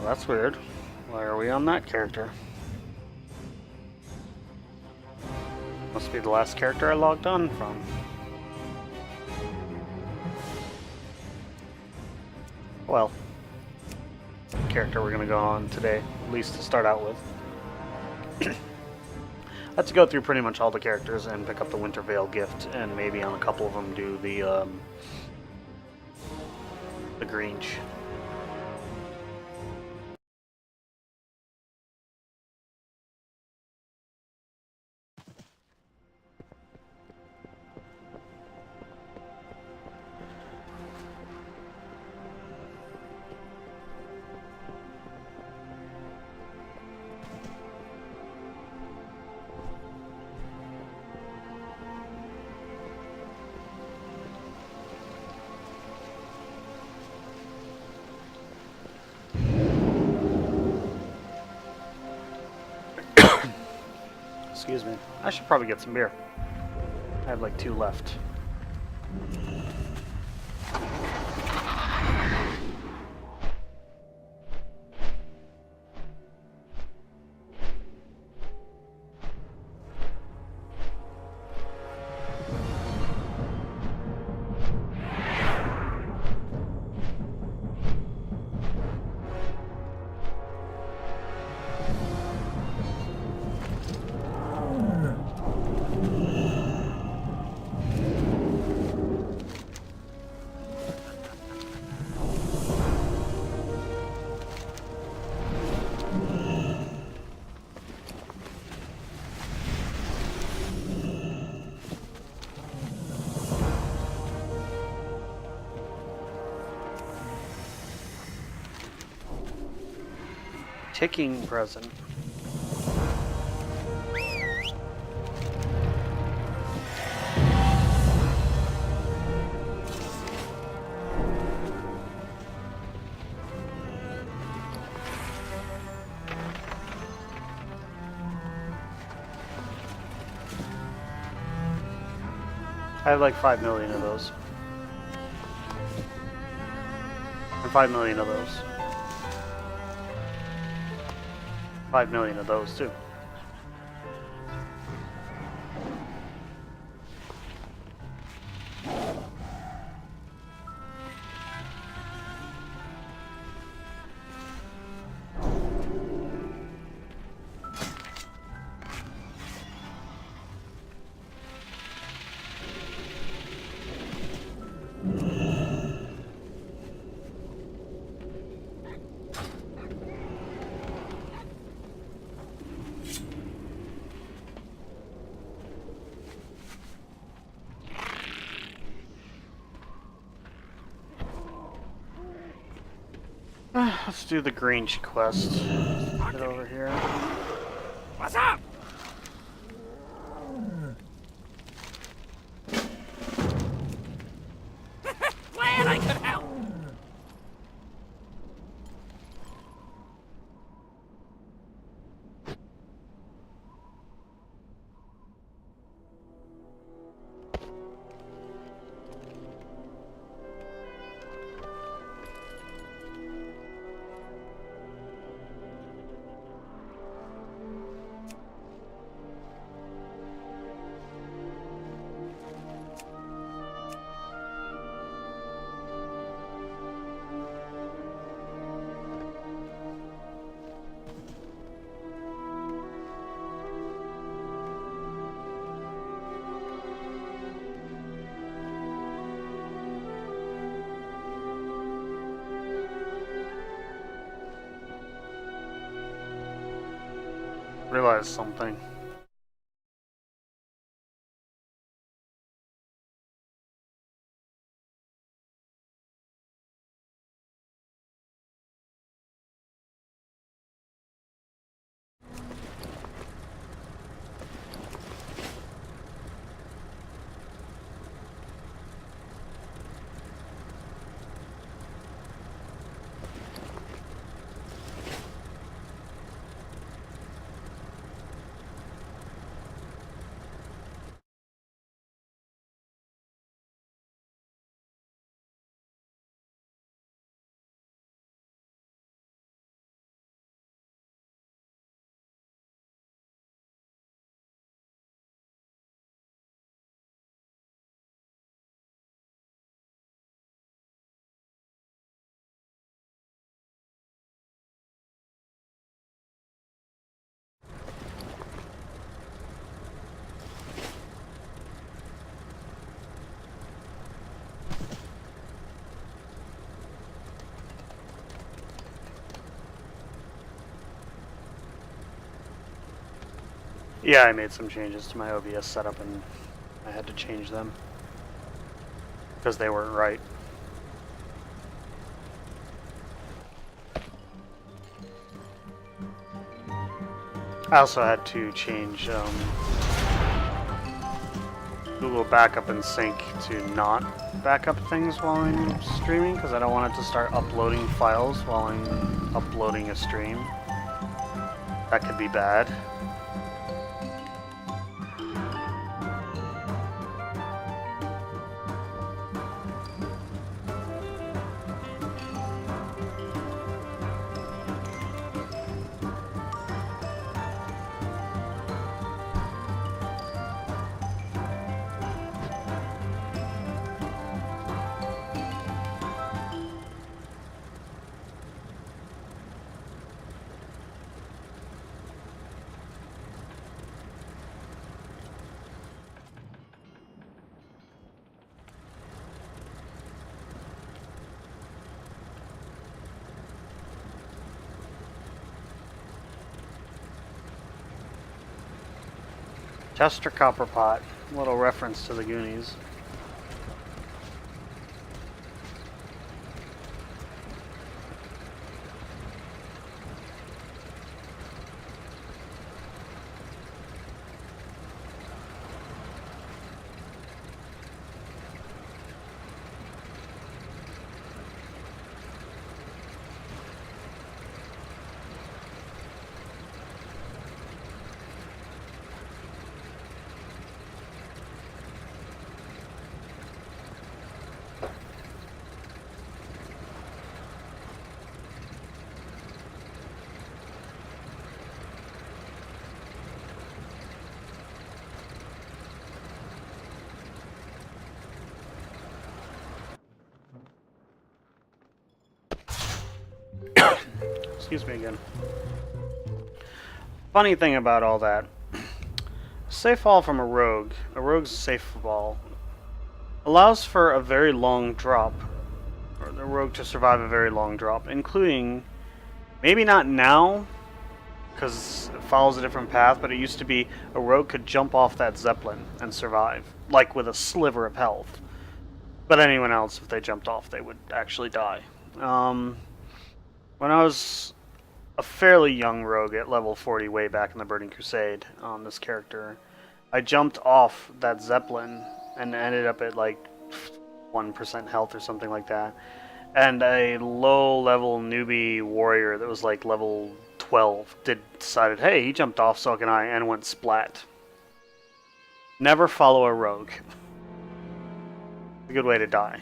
that's weird. Why are we on that character? Must be the last character I logged on from. Well, character we're gonna go on today, at least to start out with. I have to go through pretty much all the characters and pick up the Winter Veil gift, and maybe on a couple of them do the Grange. Excuse me. I should probably get some beer. I have like 2 left. Ticking present. I have like 5 million of those. And 5 million of those. 5 million of those too. Let's do the Grange quest. Get over here. What's up? Glad I could help. Realize something. Yeah, I made some changes to my OBS setup and I had to change them because they weren't right. I also had to change Google Backup and Sync to not back up things while I'm streaming because I don't want it to start uploading files while I'm uploading a stream. That could be bad. Chester Copperpot, little reference to the Goonies. Excuse me again. Funny thing about all that, safe fall from a rogue's safe fall, allows for a very long drop, or the rogue to survive a very long drop, including, maybe not now, because it follows a different path, but it used to be a rogue could jump off that Zeppelin and survive, like with a sliver of health. But anyone else, if they jumped off, they would actually die. When I was a fairly young rogue at level 40 way back in the Burning Crusade on this character, I jumped off that Zeppelin and ended up at like 1% health or something like that. And a low level newbie warrior that was like level 12 decided, hey, he jumped off, so can I, and went splat. Never follow a rogue. A good way to die.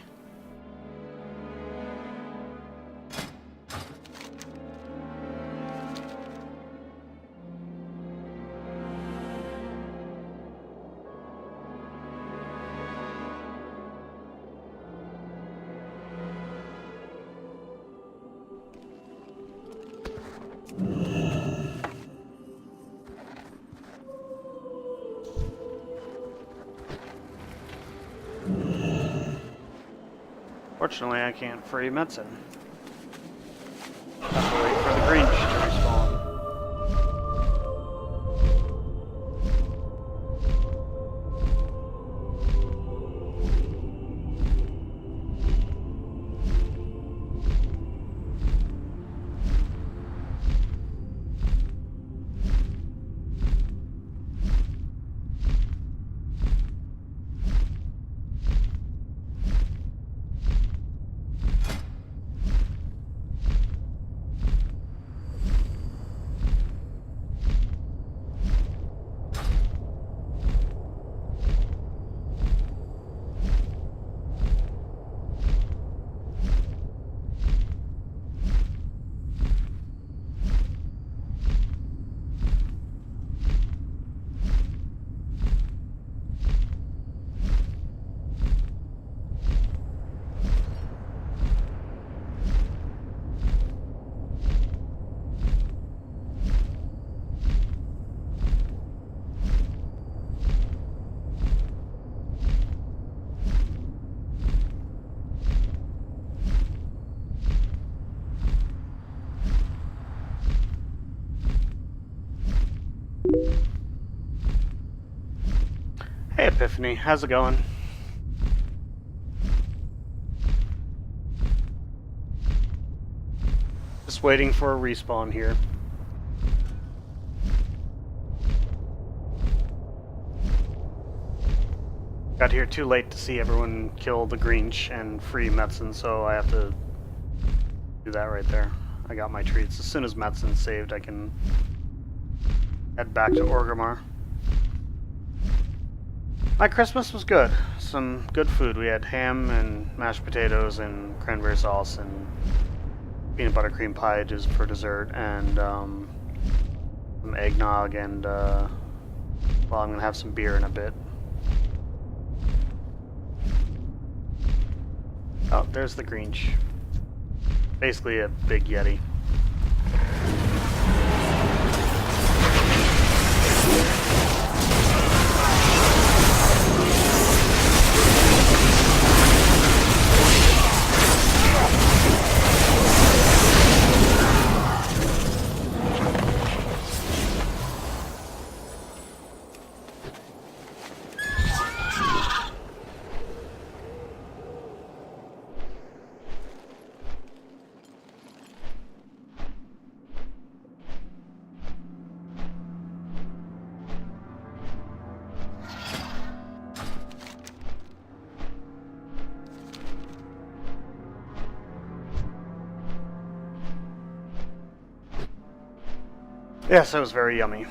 Fortunately, I can't free Metzen. Have to wait for the Grinch to respawn. Epiphany. How's it going? Just waiting for a respawn here. Got here too late to see everyone kill the Grinch and free Metzen, so I have to do that right there. I got my treats. As soon as Metzen's saved, I can head back to Orgrimmar. My Christmas was good. Some good food. We had ham and mashed potatoes and cranberry sauce and peanut butter cream pie just for dessert, and some eggnog, and well, I'm gonna have some beer in a bit. Oh, there's the Grinch. Basically a big Yeti. Yes, that was very yummy.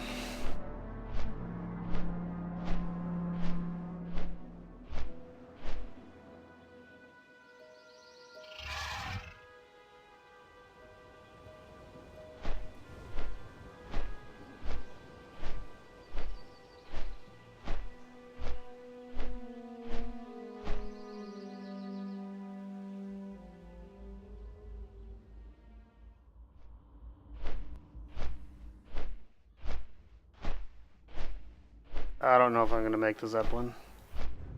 I don't know if I'm going to make the Zeppelin,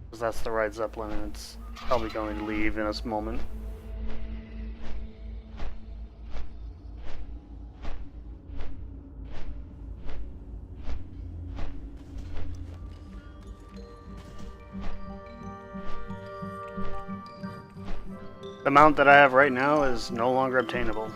because that's the right Zeppelin, and it's probably going to leave in this moment. The mount that I have right now is no longer obtainable.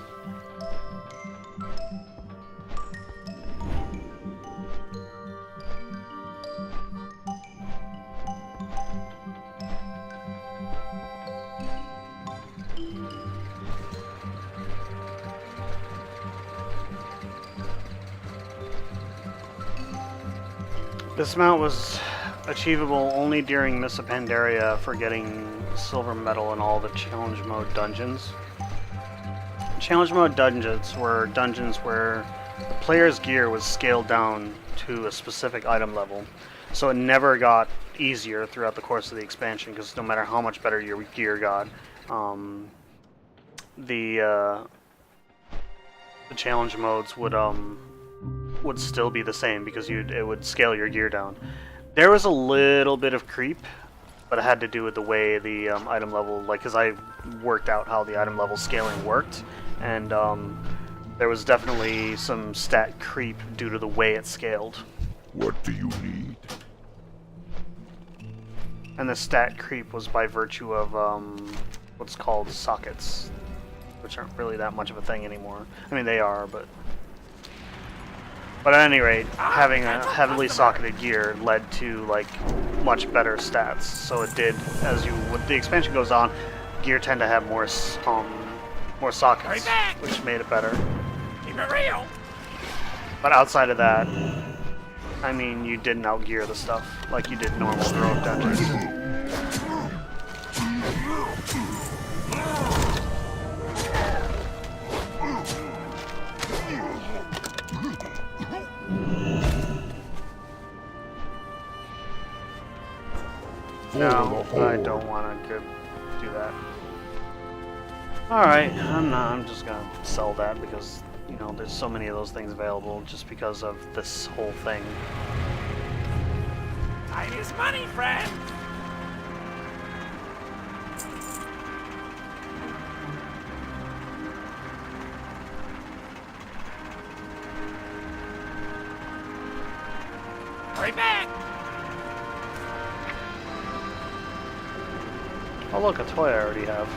This mount was achievable only during Miss Pandaria for getting silver medal in all the challenge mode dungeons. Challenge mode dungeons were dungeons where the player's gear was scaled down to a specific item level, so it never got easier throughout the course of the expansion, because no matter how much better your gear got, the challenge modes would still be the same, because it would scale your gear down. There was a little bit of creep, but it had to do with the way the item level, because I worked out how the item level scaling worked, and there was definitely some stat creep due to the way it scaled. What do you need? And the stat creep was by virtue of what's called sockets, which aren't really that much of a thing anymore. I mean, they are, but at any rate, having a heavily socketed gear led to much better stats. So it did, as the expansion goes on, gear tend to have more sockets, which made it better. Keep it real. But outside of that, I mean, you didn't outgear the stuff like you did normal heroic dungeons. No, I don't want to do that. Alright, I'm just gonna sell that, because, you know, there's so many of those things available just because of this whole thing. Time is money, friend. Hurry back. Oh look, a toy I already have.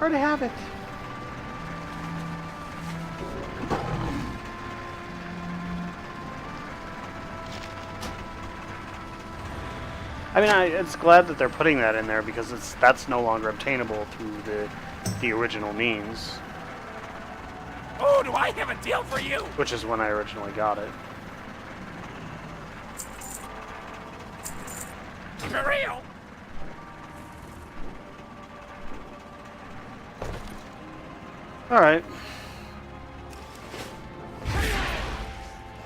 Already have it. I mean, it's glad that they're putting that in there because that's no longer obtainable through the original means, Oh, do I have a deal for you? which is when I originally got it. Keep it real. All right,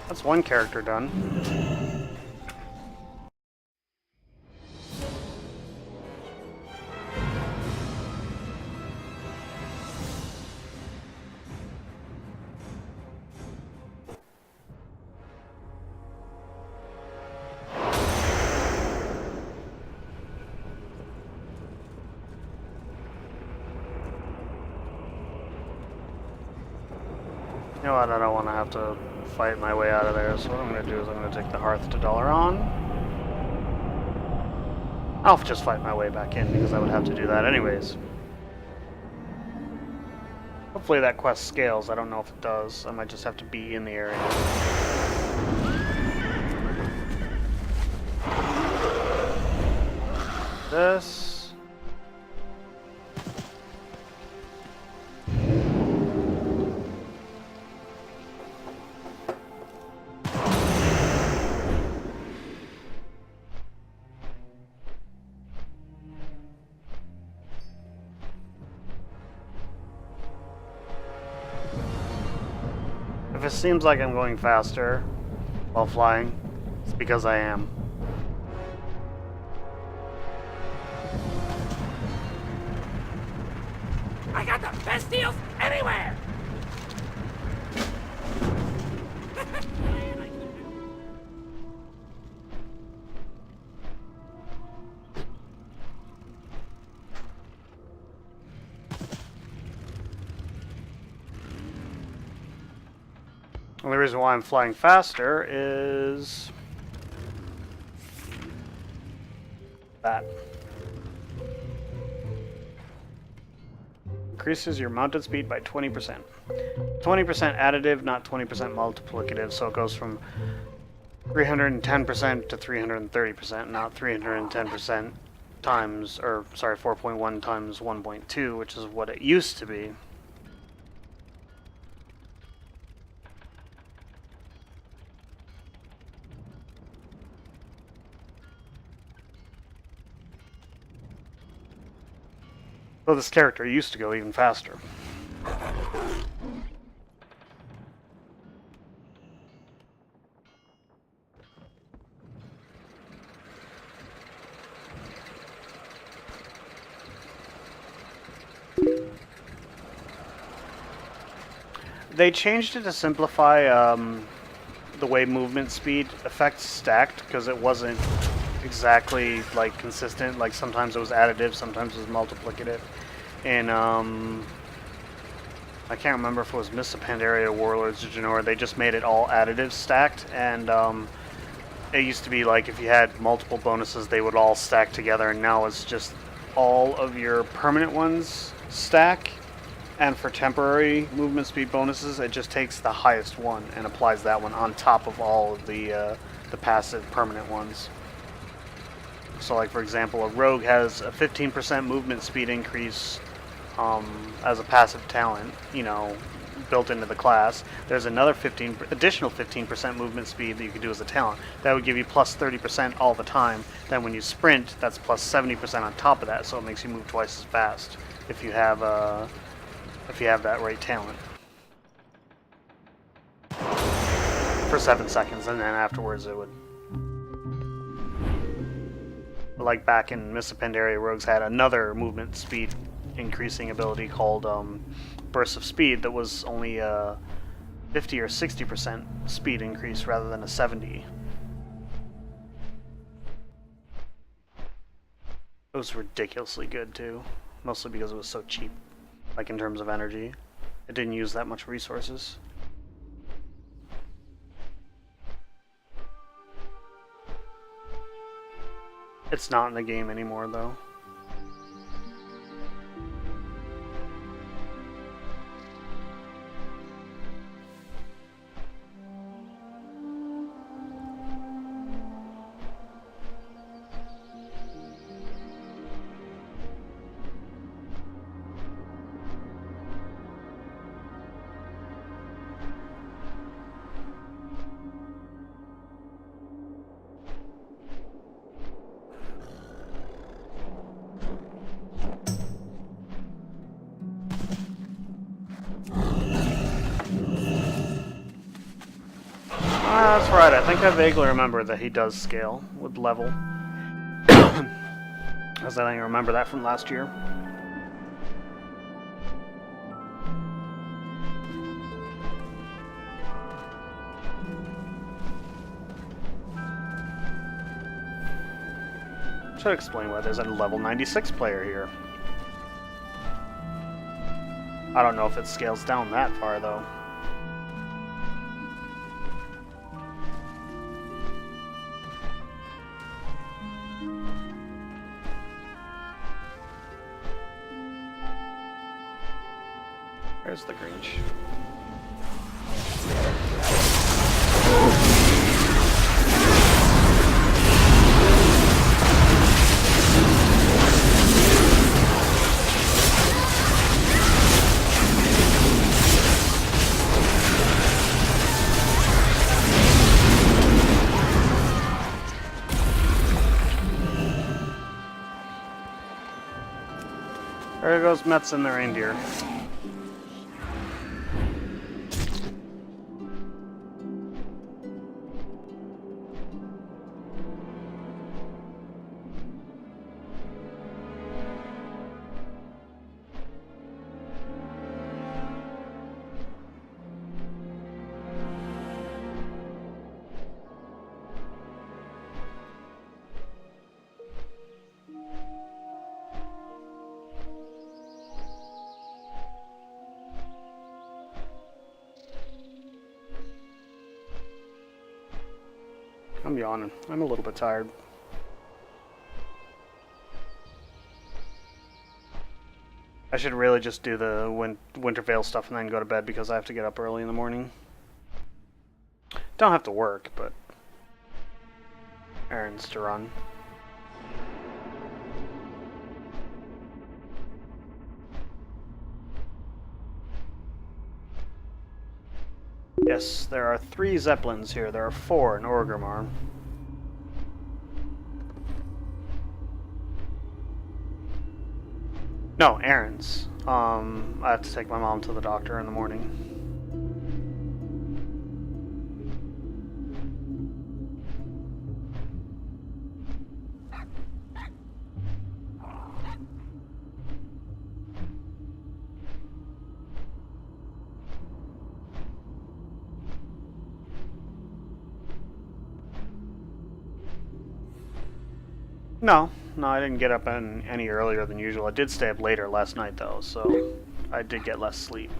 that's one character done. You know what? I don't want to have to fight my way out of there, so what I'm going to do is I'm going to take the Hearth to Dollar on. I'll just fight my way back in because I would have to do that anyways. Hopefully that quest scales. I don't know if it does. I might just have to be in the area. This. If it seems like I'm going faster while flying, it's because I am. I got the best deals anywhere. The only reason why I'm flying faster is that. Increases your mounted speed by 20%. 20% additive, not 20% multiplicative, so it goes from 310% to 330%, not 310% times, or sorry, 4.1 times 1.2, which is what it used to be. Though this character used to go even faster. They changed it to simplify the way movement speed effects stacked, because it wasn't exactly like consistent. Like sometimes it was additive, sometimes it was multiplicative. And I can't remember if it was Mists of Pandaria, Warlords of Genora. They just made it all additive stacked, and it used to be like if you had multiple bonuses, they would all stack together, and now it's just all of your permanent ones stack. And for temporary movement speed bonuses, it just takes the highest one and applies that one on top of all of the passive permanent ones. So like for example, a rogue has a 15% movement speed increase as a passive talent, you know, built into the class. There's another additional 15% movement speed that you can do as a talent. That would give you plus 30% all the time. Then when you sprint, that's plus 70% on top of that, so it makes you move twice as fast if you have that right talent. For 7 seconds, and then afterwards it would. Like back in Mist of Pandaria, rogues had another movement speed increasing ability called Burst of Speed that was only a 50 or 60% speed increase rather than a 70. It was ridiculously good too, mostly because it was so cheap, like in terms of energy. It didn't use that much resources. It's not in the game anymore, though. That's right, I think I vaguely remember that he does scale with level. As I think I remember that from last year. Should explain why there's a level 96 player here. I don't know if it scales down that far, though. There's the Grinch. There goes Metz and the reindeer. I'm yawning. I'm a little bit tired. I should really just do the Wintervale stuff and then go to bed because I have to get up early in the morning. Don't have to work, but errands to run. Yes, there are 3 Zeppelins here. There are 4 in Orgrimmar. No, errands. I have to take my mom to the doctor in the morning. No, I didn't get up any earlier than usual. I did stay up later last night, though, so I did get less sleep.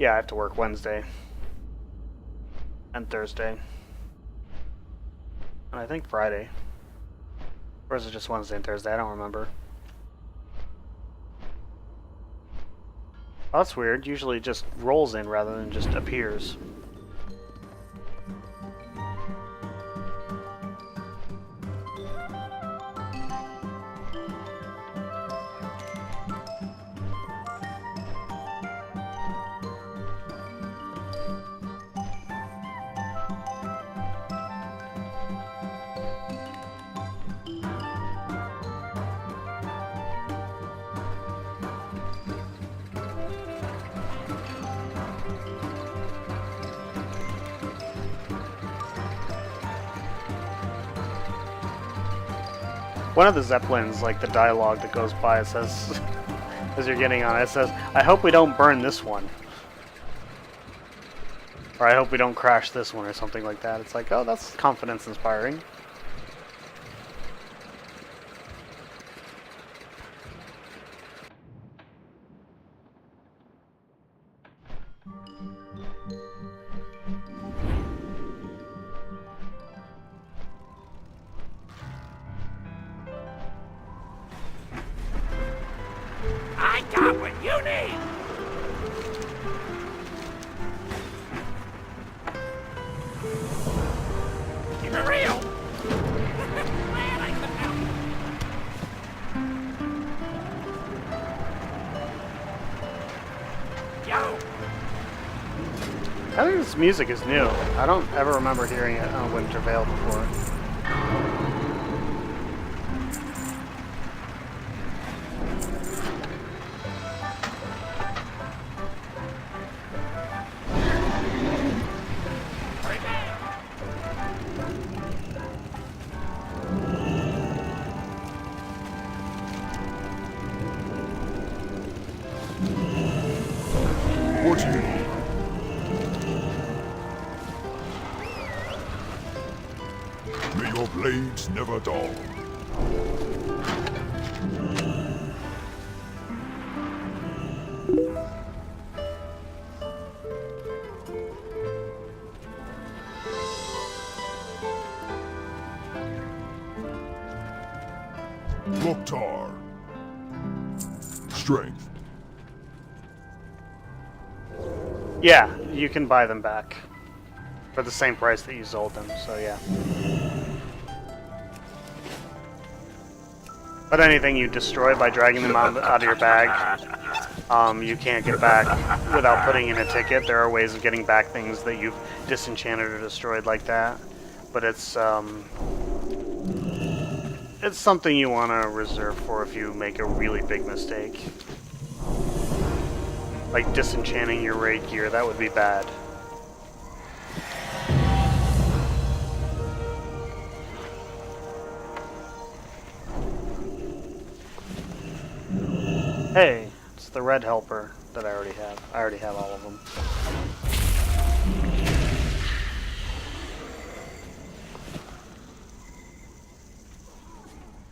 Yeah, I have to work Wednesday and Thursday. And I think Friday. Or is it just Wednesday and Thursday? I don't remember. Oh, that's weird. Usually it just rolls in rather than just appears. One of the Zeppelins, like the dialogue that goes by, it says, as you're getting on it, says, "I hope we don't burn this one." Or "I hope we don't crash this one," or something like that. It's like, oh, that's confidence inspiring. I got what you need! Keep it real! Man, I couldn't help it. Yo! I think this music is new. I don't ever remember hearing it on Winter Veil before. What do you need? May your blades never dull. Loktar. Strength. Yeah, you can buy them back for the same price that you sold them, so yeah. But anything you destroy by dragging them out of your bag, you can't get back without putting in a ticket. There are ways of getting back things that you've disenchanted or destroyed like that, but it's something you want to reserve for if you make a really big mistake. Like disenchanting your raid gear, that would be bad. Hey, it's the red helper that I already have. I already have all of them.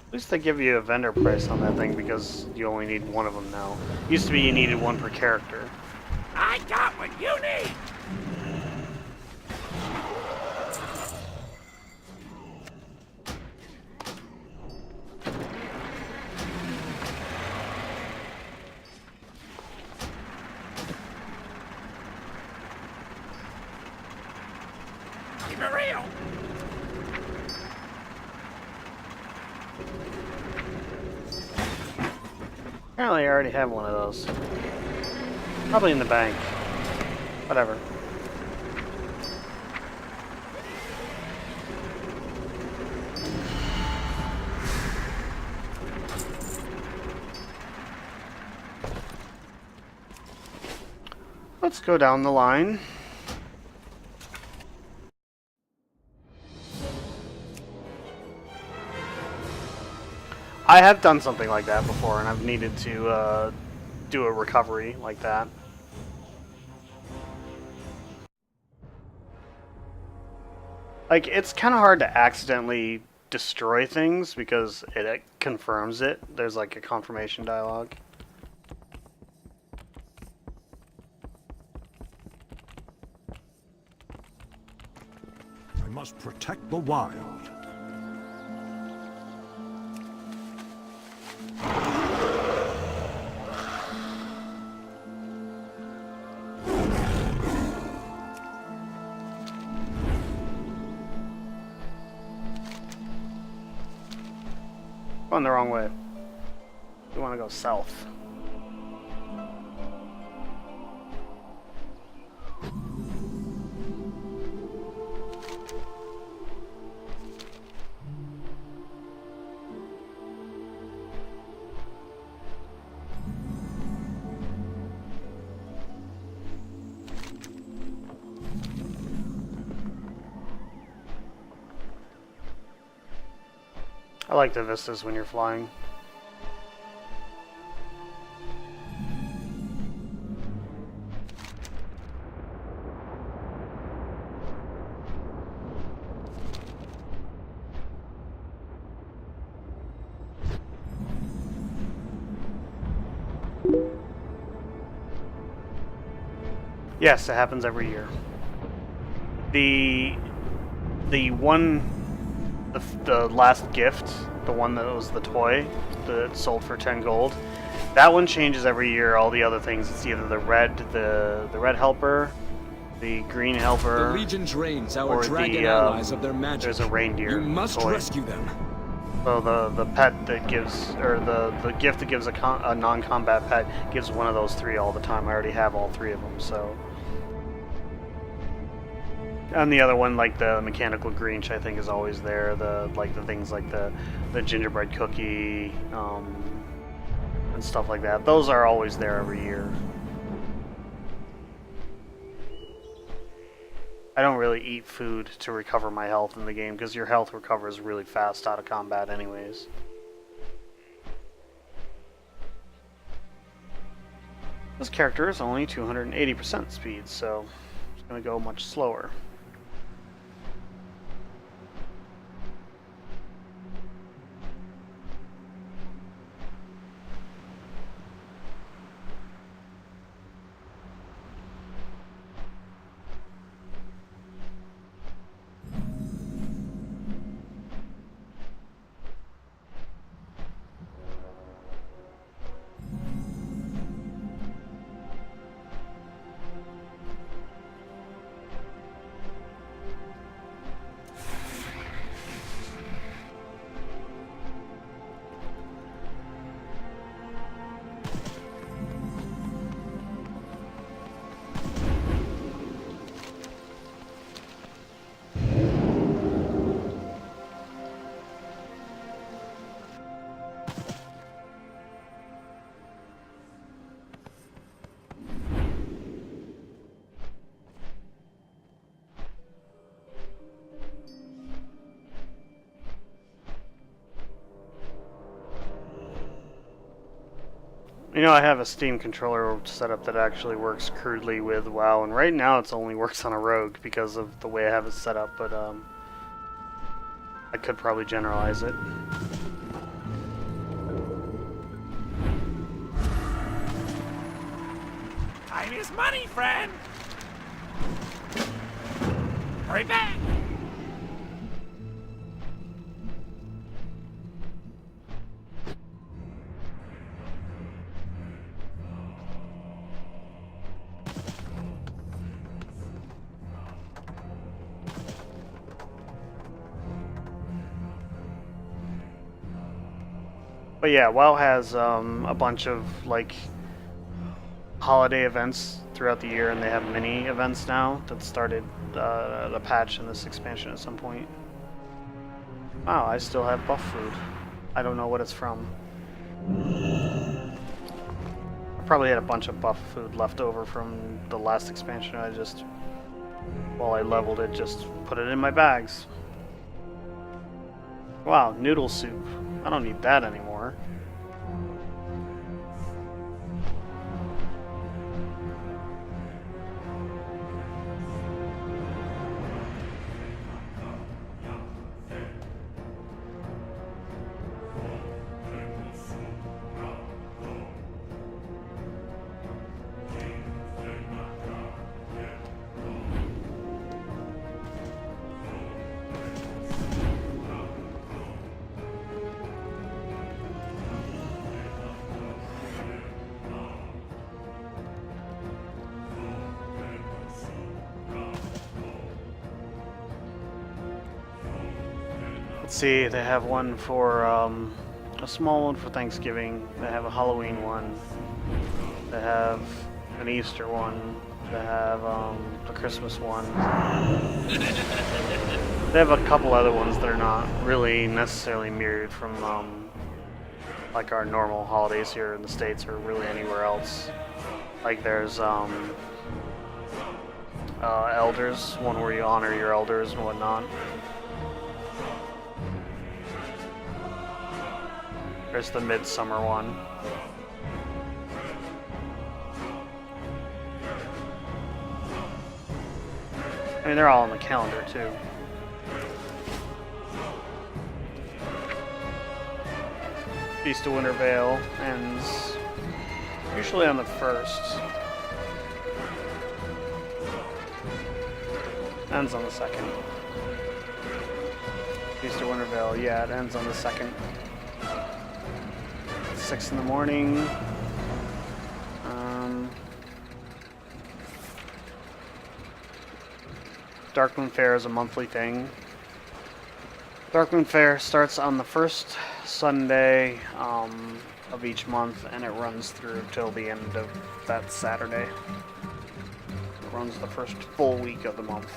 At least they give you a vendor price on that thing because you only need one of them now. Used to be you needed one per character. I got what you need! Keep it real! Apparently I already have one of those. Probably in the bank. Whatever. Let's go down the line. I have done something like that before, and I've needed to do a recovery like that. Like, it's kind of hard to accidentally destroy things because it confirms it. There's like a confirmation dialogue. must protect the wild. Going the wrong way. We want to go south. I like the vistas when you're flying. Yes, it happens every year. The last gift, the one that was the toy that sold for 10 gold, that one changes every year. All the other things, it's either the red helper, the green helper, The Legion drains our or dragon the allies of their magic. there's a reindeer. You must toy. rescue them. So the pet that gives, or the gift that gives a non-combat pet gives one of those three all the time. I already have all three of them, so. And the other one, like the mechanical Grinch, I think is always there. The things like the gingerbread cookie, and stuff like that. Those are always there every year. I don't really eat food to recover my health in the game because your health recovers really fast out of combat anyways. This character is only 280% speed, so it's going to go much slower. You know, I have a Steam controller set up that actually works crudely with WoW, and right now it only works on a rogue because of the way I have it set up, but I could probably generalize it. Time is money, friend! Hurry back! But yeah, WoW has a bunch of like holiday events throughout the year, and they have mini events now that started the patch in this expansion at some point. Wow, I still have buff food. I don't know what it's from. I probably had a bunch of buff food left over from the last expansion. I just, while I leveled it, just put it in my bags. Wow, noodle soup. I don't need that anymore. Let's see, they have one for, a small one for Thanksgiving. They have a Halloween one. They have an Easter one. They have, a Christmas one. They have a couple other ones that are not really necessarily mirrored from, like our normal holidays here in the States or really anywhere else. Like there's, elders, one where you honor your elders and whatnot. There's the midsummer one. I mean, they're all on the calendar too. Feast of Winter Veil ends usually on the 1st. Ends on the 2nd. Feast of Winter Veil, yeah, it ends on the 2nd. 6 in the morning. Darkmoon Fair is a monthly thing. Darkmoon Fair starts on the 1st Sunday of each month, and it runs through till the end of that Saturday. It runs the first full week of the month.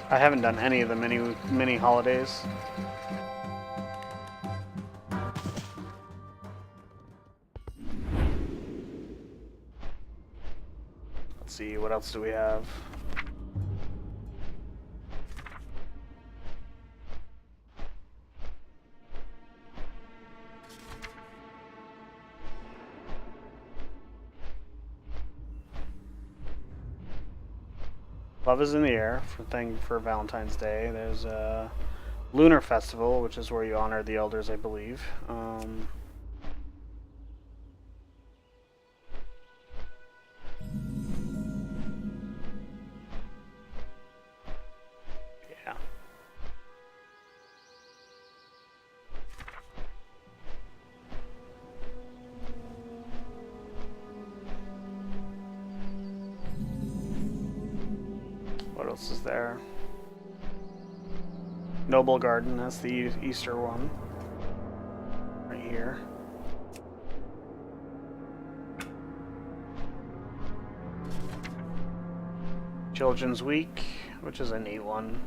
I haven't done any of the mini holidays. Let's see, what else do we have? Love is in the Air for Valentine's Day. There's a Lunar Festival, which is where you honor the elders, I believe. Yeah. What else is there? Noble Garden, that's the Easter one. Right here. Children's Week, which is a neat one.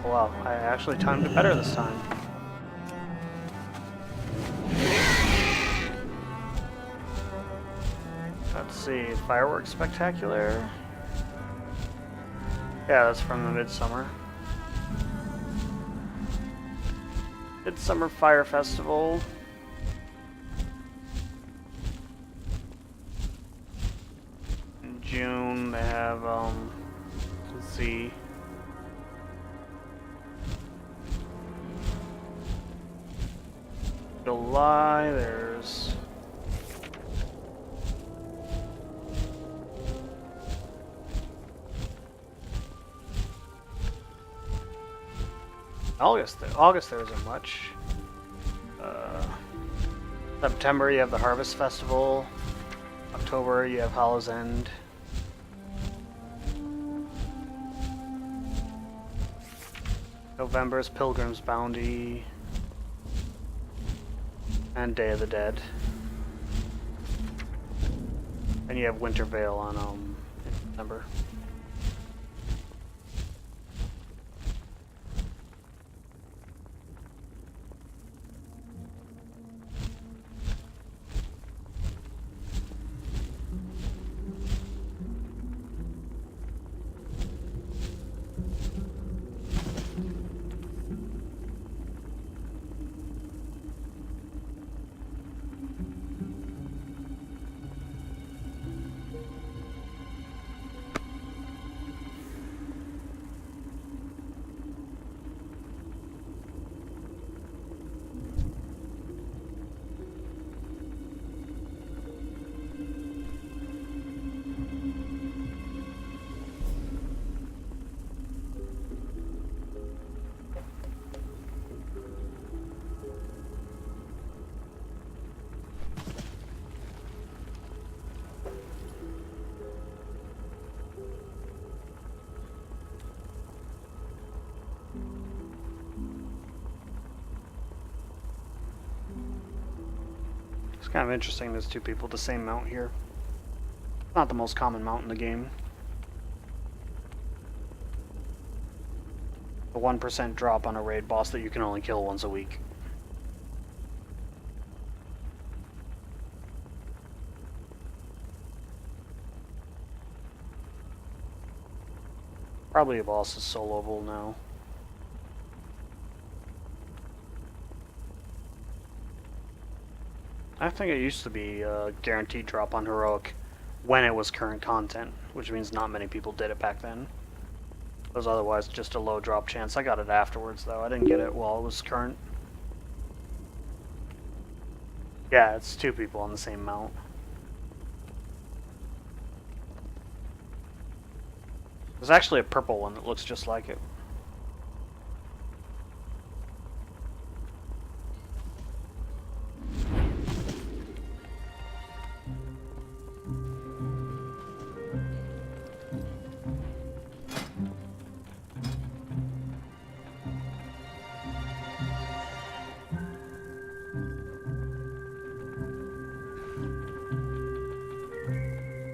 Wow, I actually timed it better this time. Let's see, Fireworks Spectacular. Yeah, that's from the Midsummer. Midsummer Fire Festival. In June, they have, let's see. July, there's August there isn't much. September you have the Harvest Festival. October you have Hallow's End. November's Pilgrim's Bounty. And Day of the Dead. And you have Winter Veil on in December. kind of interesting there's two people with the same mount here. Not the most common mount in the game. The 1% drop on a raid boss that you can only kill once a week. Probably a boss is soloable now. I think it used to be a guaranteed drop on heroic when it was current content, which means not many people did it back then. It was otherwise just a low drop chance. I got it afterwards though. I didn't get it while it was current. Yeah, it's two people on the same mount. There's actually a purple one that looks just like it.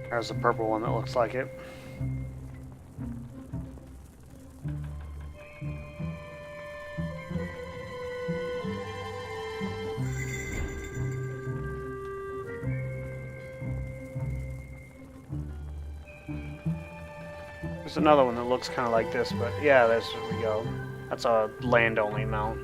There's a purple one that looks like it. There's another one that looks kind of like this, but yeah, there we go. That's a land-only mount.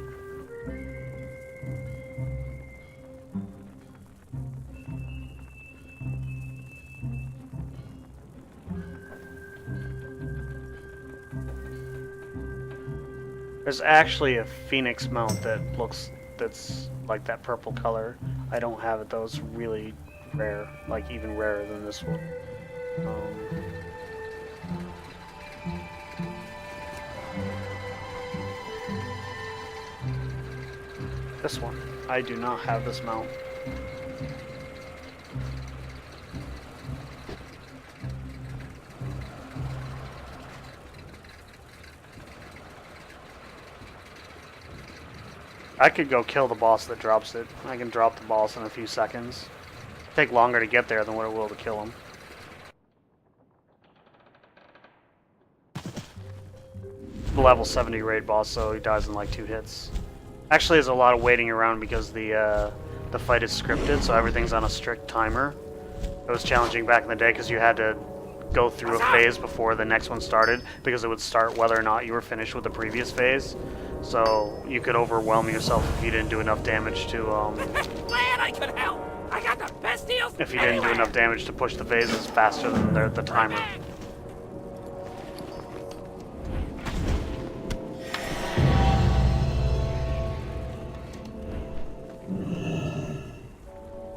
There's actually a phoenix mount that's like that purple color. I don't have it though. It's really rare, like even rarer than this one. This one. I do not have this mount. I could go kill the boss that drops it. I can drop the boss in a few seconds. Take longer to get there than what it will to kill him. The level 70 raid boss, so he dies in like 2 hits. Actually, there's a lot of waiting around because the fight is scripted, so everything's on a strict timer. It was challenging back in the day because you had to go through a phase before the next one started, because it would start whether or not you were finished with the previous phase. So you could overwhelm yourself if you didn't do enough damage to Glad I could help. I got the best deals. if you didn't do enough damage to push the phases faster than the timer.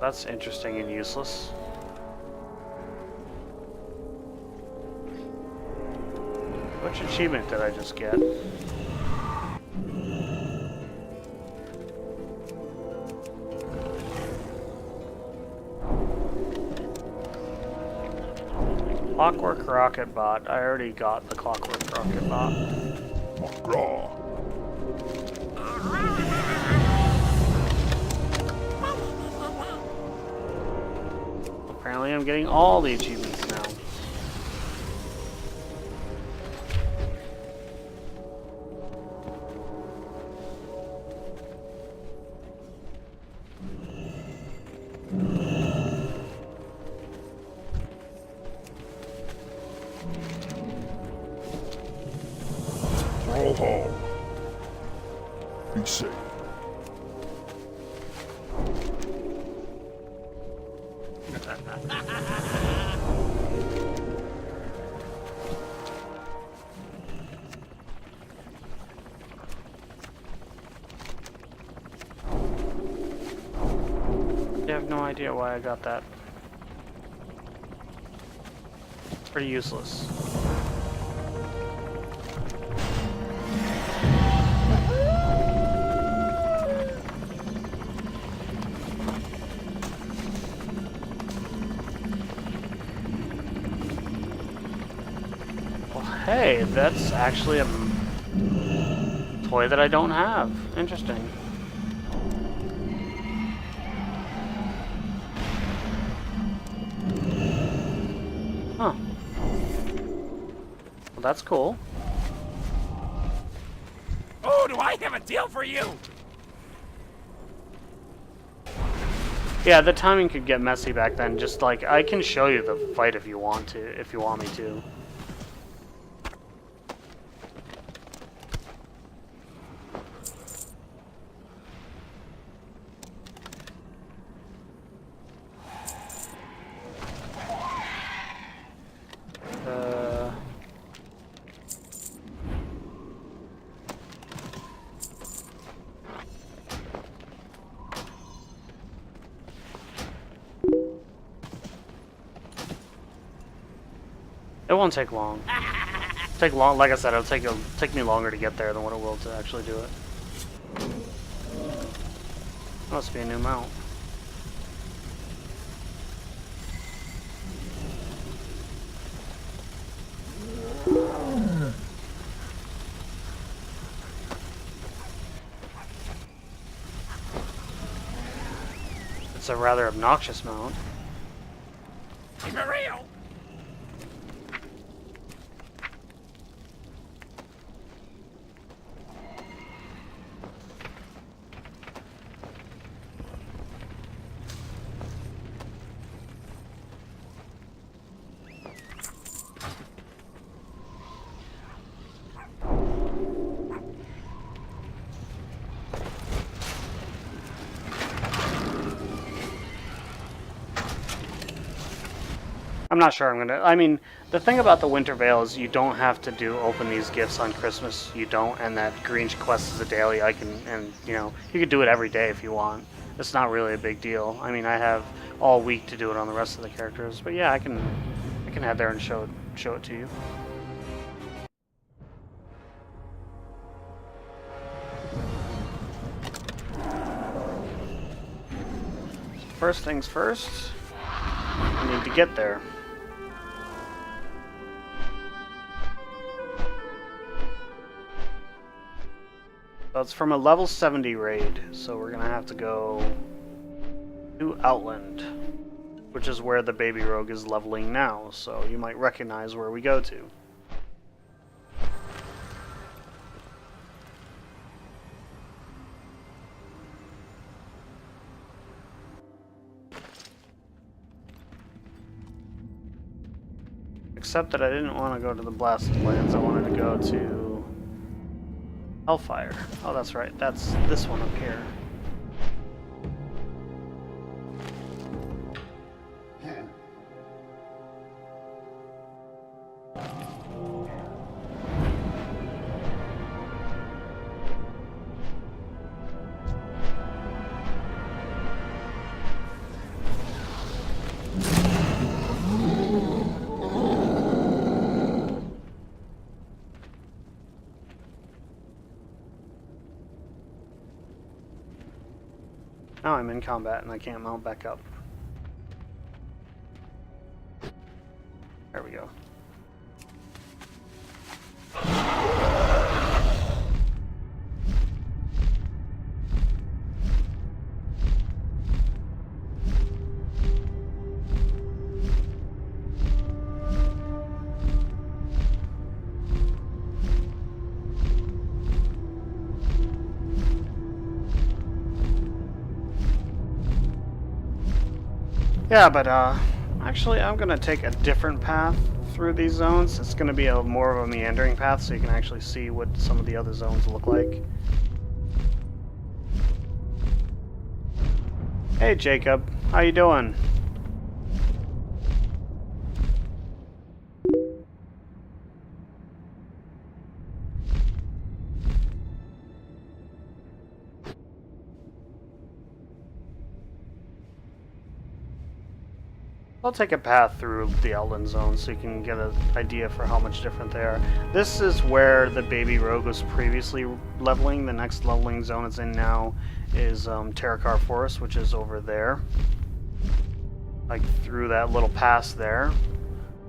That's interesting and useless. Which achievement did I just get? Clockwork Rocket Bot. I already got the Clockwork Rocket Bot. Raw. Apparently I'm getting all the achievements now. Roll home. Be safe. I have no idea why I got that. It's pretty useless. Well, hey, that's actually a toy that I don't have. Interesting. Huh. Well, that's cool. Oh, do I have a deal for you? Yeah, the timing could get messy back then. Just like, I can show you the fight if you want to, if you want me to. It won't take long. Take long, like I said, it'll take me longer to get there than what it will to actually do it. Must be a new mount. It's a rather obnoxious mount. Keep it real. I'm not sure I'm gonna. I mean, the thing about the Winter Veil is you don't have to open these gifts on Christmas. You don't, and that green quest is a daily. And you know, you could do it every day if you want. It's not really a big deal. I mean, I have all week to do it on the rest of the characters, but yeah, I can head there and show it to you. First things first, I need to get there. So it's from a level 70 raid, so we're gonna have to go to Outland, which is where the baby rogue is leveling now, so you might recognize where we go to. Except that I didn't want to go to the Blasted Lands, I wanted to go to Hellfire. Oh, that's right. That's this one up here. Now I'm in combat and I can't mount back up. There we go. Yeah, but actually I'm gonna take a different path through these zones. It's gonna be more of a meandering path so you can actually see what some of the other zones look like. Hey Jacob, how you doing? I'll take a path through the Outland Zone so you can get an idea for how much different they are. This is where the baby rogue was previously leveling. The next leveling zone it's in now is Terrakar Forest, which is over there. Like through that little pass there.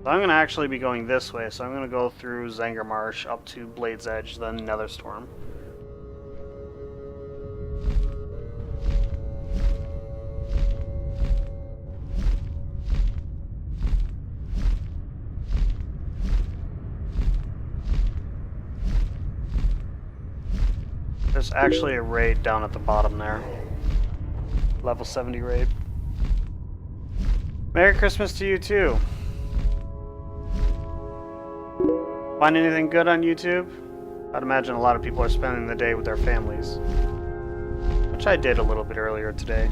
So I'm going to actually be going this way, so I'm going to go through Zanger Marsh up to Blade's Edge, then Netherstorm. There's actually a raid down at the bottom there. Level 70 raid. Merry Christmas to you too. Find anything good on YouTube? I'd imagine a lot of people are spending the day with their families. Which I did a little bit earlier today.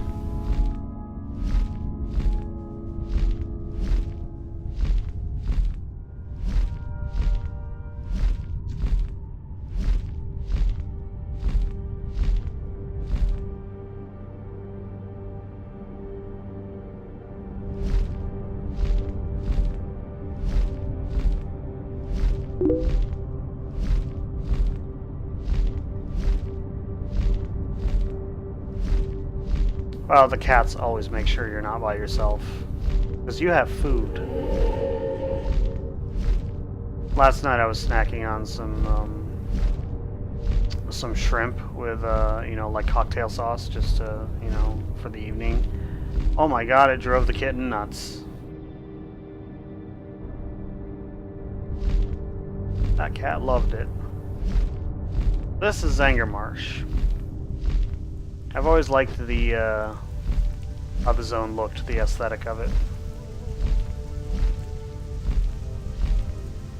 Well, the cats always make sure you're not by yourself. Because you have food. Last night I was snacking on some shrimp with, you know, like cocktail sauce, just to, you know, for the evening. Oh my god, it drove the kitten nuts. That cat loved it. This is Zanger Marsh. I've always liked the how the zone looked, the aesthetic of it.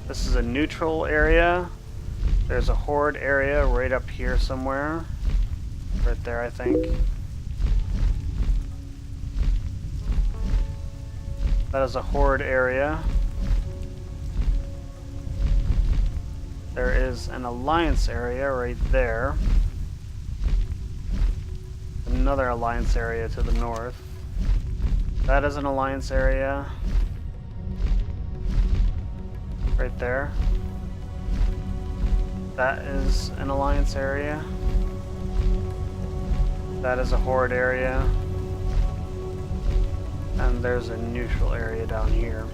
This is a neutral area. There's a horde area right up here somewhere. Right there, I think. That is a horde area. There is an alliance area right there. Another alliance area to the north. That is an alliance area. Right there. That is an alliance area. That is a horde area. And there's a neutral area down here.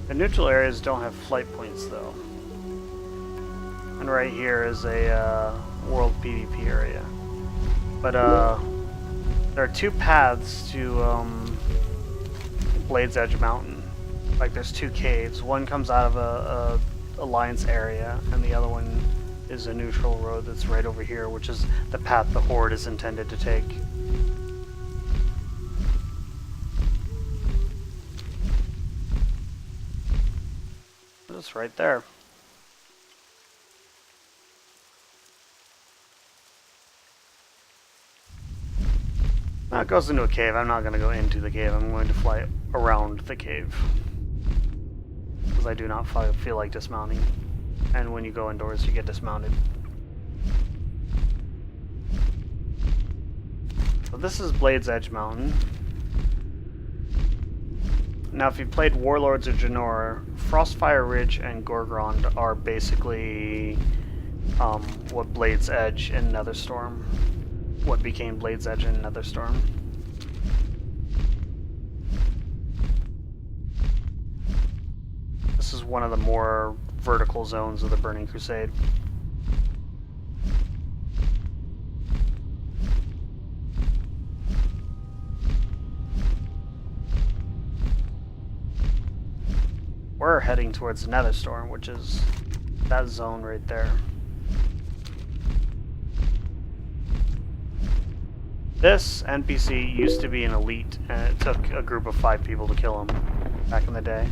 The neutral areas don't have flight points though. And right here is a world PvP area. But there are two paths to Blade's Edge Mountain. Like there's two caves. One comes out of a alliance area, and the other one is a neutral road that's right over here, which is the path the Horde is intended to take. It's right there. Now it goes into a cave. I'm not going to go into the cave. I'm going to fly around the cave. Because I do not feel like dismounting. And when you go indoors, you get dismounted. So this is Blade's Edge Mountain. Now if you've played Warlords of Draenor, Frostfire Ridge and Gorgrond are basically what Blade's Edge and Netherstorm. What became Blade's Edge and Netherstorm. This is one of the more vertical zones of the Burning Crusade. We're heading towards Netherstorm, which is that zone right there. This NPC used to be an elite, and it took a group of 5 people to kill him back in the day.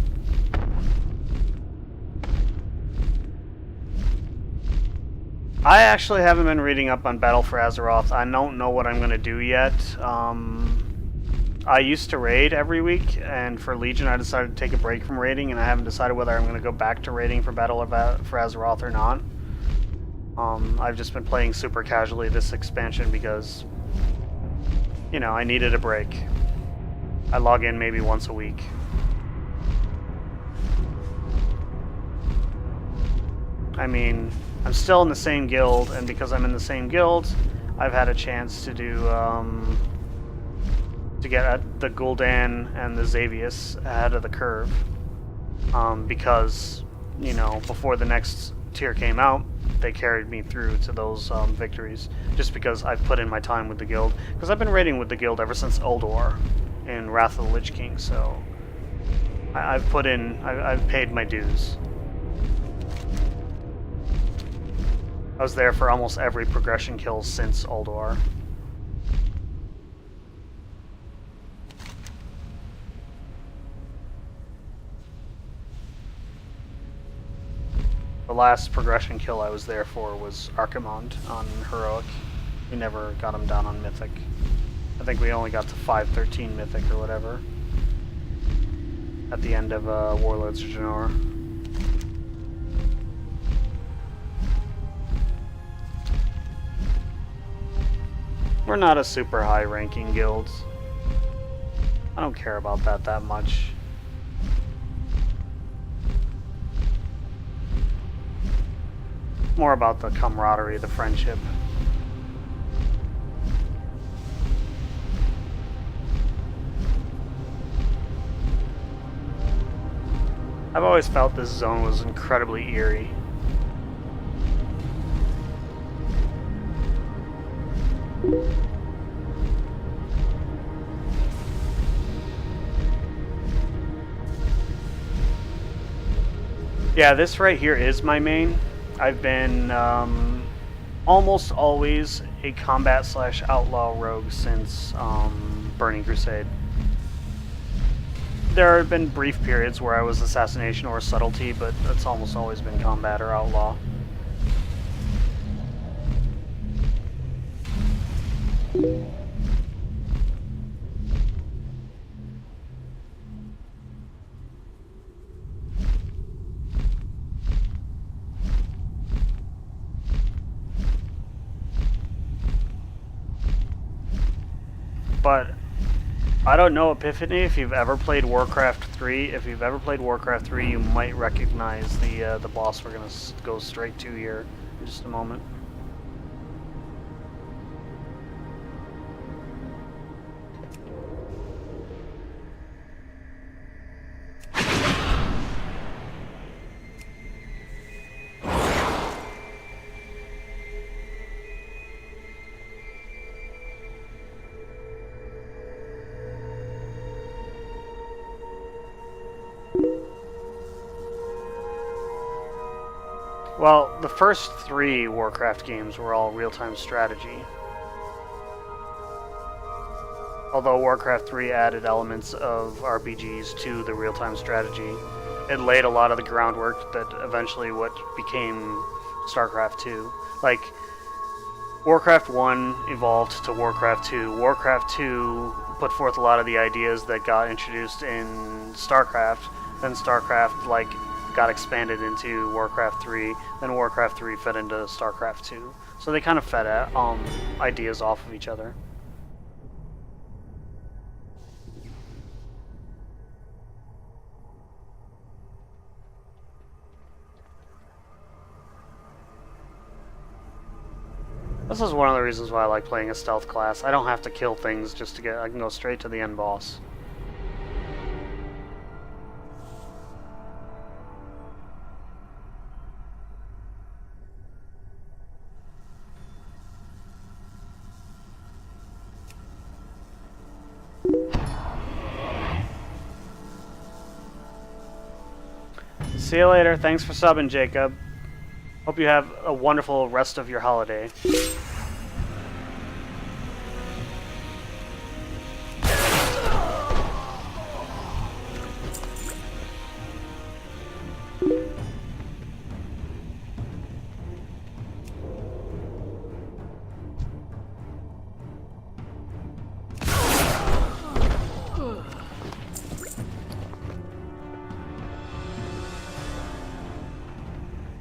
I actually haven't been reading up on Battle for Azeroth. I don't know what I'm going to do yet. I used to raid every week, and for Legion I decided to take a break from raiding, and I haven't decided whether I'm going to go back to raiding for Battle for Azeroth or not. I've just been playing super casually this expansion because, you know, I needed a break. I log in maybe once a week. I mean, I'm still in the same guild, and because I'm in the same guild, I've had a chance to do, to get at the Gul'dan and the Xavius ahead of the curve. Because, you know, before the next tier came out, they carried me through to those victories, just because I've put in my time with the guild. Because I've been raiding with the guild ever since Uldor in Wrath of the Lich King, so I've put in, I've paid my dues. I was there for almost every progression kill since Ulduar. The last progression kill I was there for was Archimond on Heroic. We never got him down on Mythic. I think we only got to 513 Mythic or whatever at the end of Warlords of Draenor. We're not a super high ranking guild. I don't care about that much. More about the camaraderie, the friendship. I've always felt this zone was incredibly eerie. Yeah, this right here is my main. I've been almost always a combat / outlaw rogue since Burning Crusade. There have been brief periods where I was assassination or subtlety, but it's almost always been combat or outlaw. But I don't know, Epiphany, if you've ever played Warcraft 3. If you've ever played Warcraft 3, you might recognize the boss we're going to go straight to here in just a moment. Well, the first 3 Warcraft games were all real-time strategy. Although Warcraft 3 added elements of RPGs to the real-time strategy, it laid a lot of the groundwork that eventually what became StarCraft 2. Like, Warcraft 1 evolved to Warcraft 2. Warcraft 2 put forth a lot of the ideas that got introduced in StarCraft. Then StarCraft, like, got expanded into Warcraft 3, then Warcraft 3 fed into StarCraft 2. So they kind of fed ideas off of each other. This is one of the reasons why I like playing a stealth class. I don't have to kill things just to I can go straight to the end boss. See you later. Thanks for subbing, Jacob. Hope you have a wonderful rest of your holiday.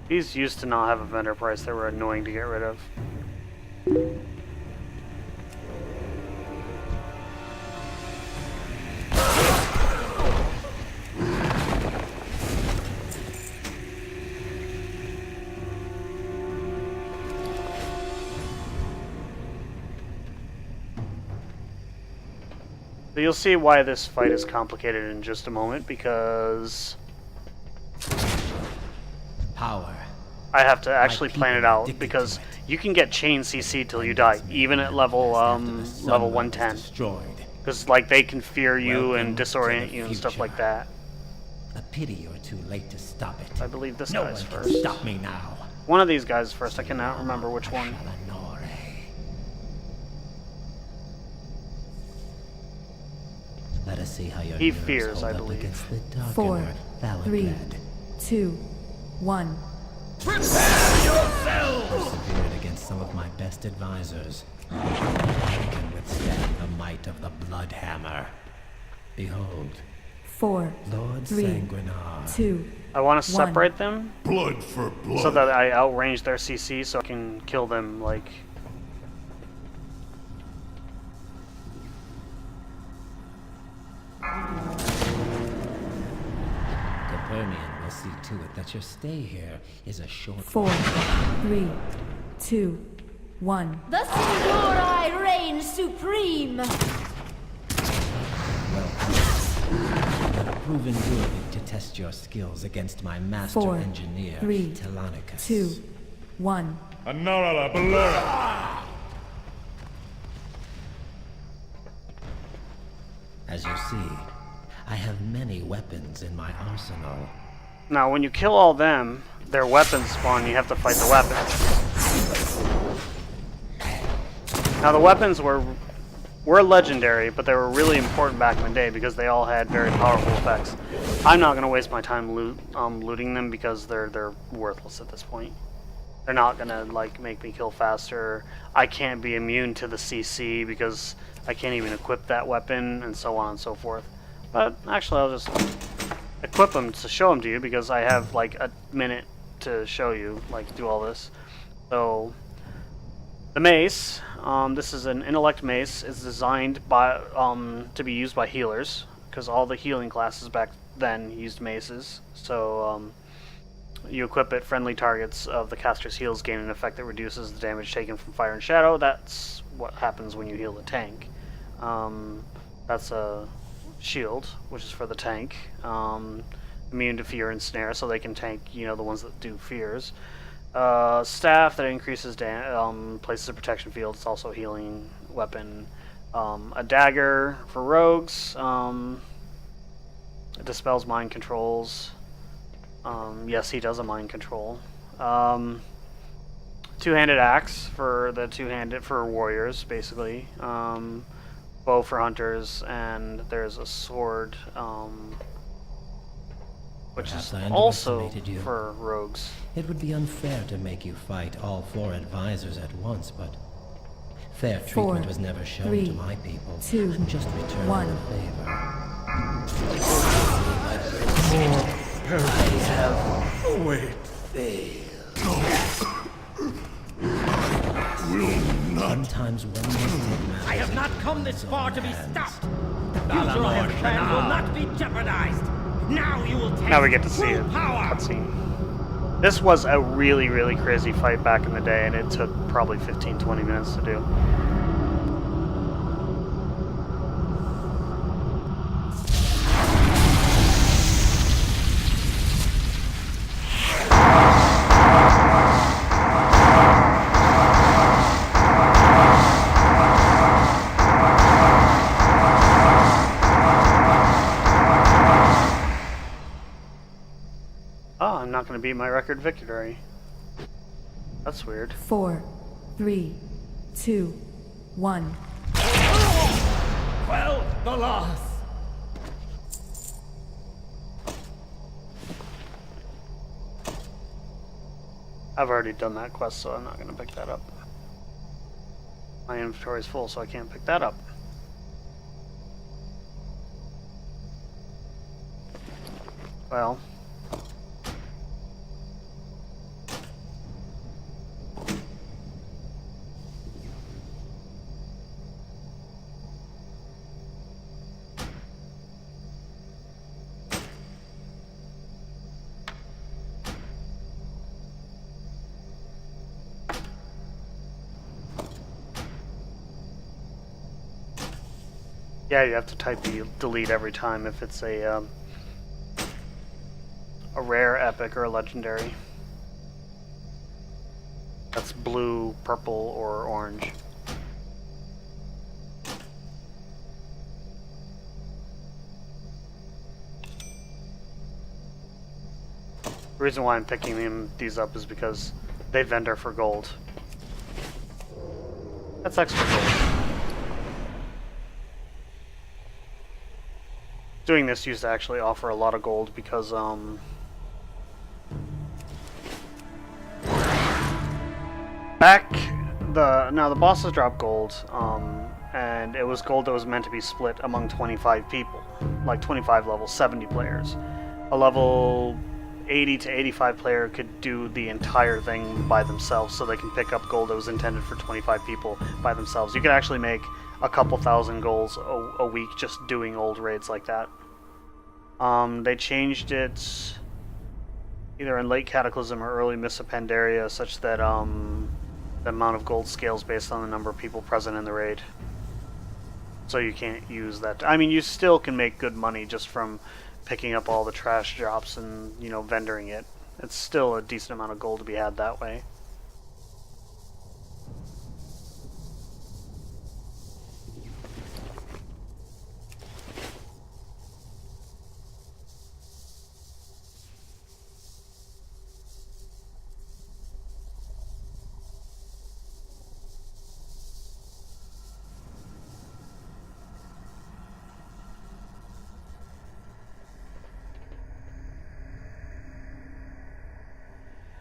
These used to not have a vendor price. They were annoying to get rid of. So you'll see why this fight is complicated in just a moment, because Power. I have to actually plan it out, because you can get chain CC till you die, even at level 110. Destroyed. Because like they can fear you and disorient you and stuff like that. A pity you're too late to stop it. I believe this No guy's one can first. stop me now. One of these guys first. I cannot remember which one. Let us see how your He nerves fears, hold I up believe. against the dark 4, inner phallic 3, lead. 2, 1. Persevered against some of my best advisors. I can withstand the might of the Blood Hammer. Behold, 4, Lord 3, Sanguinar. 2. I want to One. separate them Blood for blood. so that I outrange their CC so I can kill them, like... Capernian will see to it that your stay here is a short 4, 3, 2, 1. The Signori reign supreme! proven worthy to test your skills against my master 4, engineer, 3, Telonicus. 2, 1. As you see, I have many weapons in my arsenal. Now, when you kill all them, their weapons spawn, you have to fight the weapons. Now, the weapons were legendary, but they were really important back in the day because they all had very powerful effects. I'm not going to waste my time looting them because they're worthless at this point. They're not going to like make me kill faster. I can't be immune to the CC because I can't even equip that weapon, and so on and so forth. But actually, I'll just equip them to show them to you because I have like a minute to show you, like do all this. So the mace, this is an intellect mace. It's designed by to be used by healers because all the healing classes back then used maces. So you equip it, friendly targets of the caster's heals gain an effect that reduces the damage taken from fire and shadow. That's what happens when you heal the tank. That's a shield, which is for the tank. Immune to fear and snare, so they can tank, you know, the ones that do fears. Staff that increases places a protection field. It's also a healing weapon. A dagger for rogues. It dispels mind controls. Yes, he does a mind control. Two-handed axe for the for warriors, basically. Bow for hunters, and there's a sword, which Perhaps is I also underestimated you. for rogues. It would be unfair to make you fight all 4 advisors at once, but fair 4, treatment was never shown 3, to my people. 2, I'm just returning 1. the favor. Sometimes one must take matters I have not into come this one's far own to be hands. stopped. The future I have planned will not be jeopardized. Now you will take Now we get to see true it. power. Cutscene. This was a really, really crazy fight back in the day, and it took probably 15-20 minutes to do. Oh, I'm not going to beat my record victory. That's weird. 4, 3, 2, 1. Well, the loss. I've already done that quest, so I'm not going to pick that up. My inventory's full, so I can't pick that up. Well. Yeah, you have to type delete every time if it's a rare, epic, or a legendary. That's blue, purple, or orange. The reason why I'm picking these up is because they vendor for gold. That's extra gold. Doing this used to actually offer a lot of gold because the bosses drop gold, and it was gold that was meant to be split among 25 people, like 25 level 70 players. A level 80 to 85 player could do the entire thing by themselves, so they can pick up gold that was intended for 25 people by themselves. You could actually make a couple thousand golds a week just doing old raids like that. They changed it either in late Cataclysm or early Mists of Pandaria such that the amount of gold scales based on the number of people present in the raid. So you can't use that. I mean, you still can make good money just from picking up all the trash drops and, you know, vendoring it. It's still a decent amount of gold to be had that way.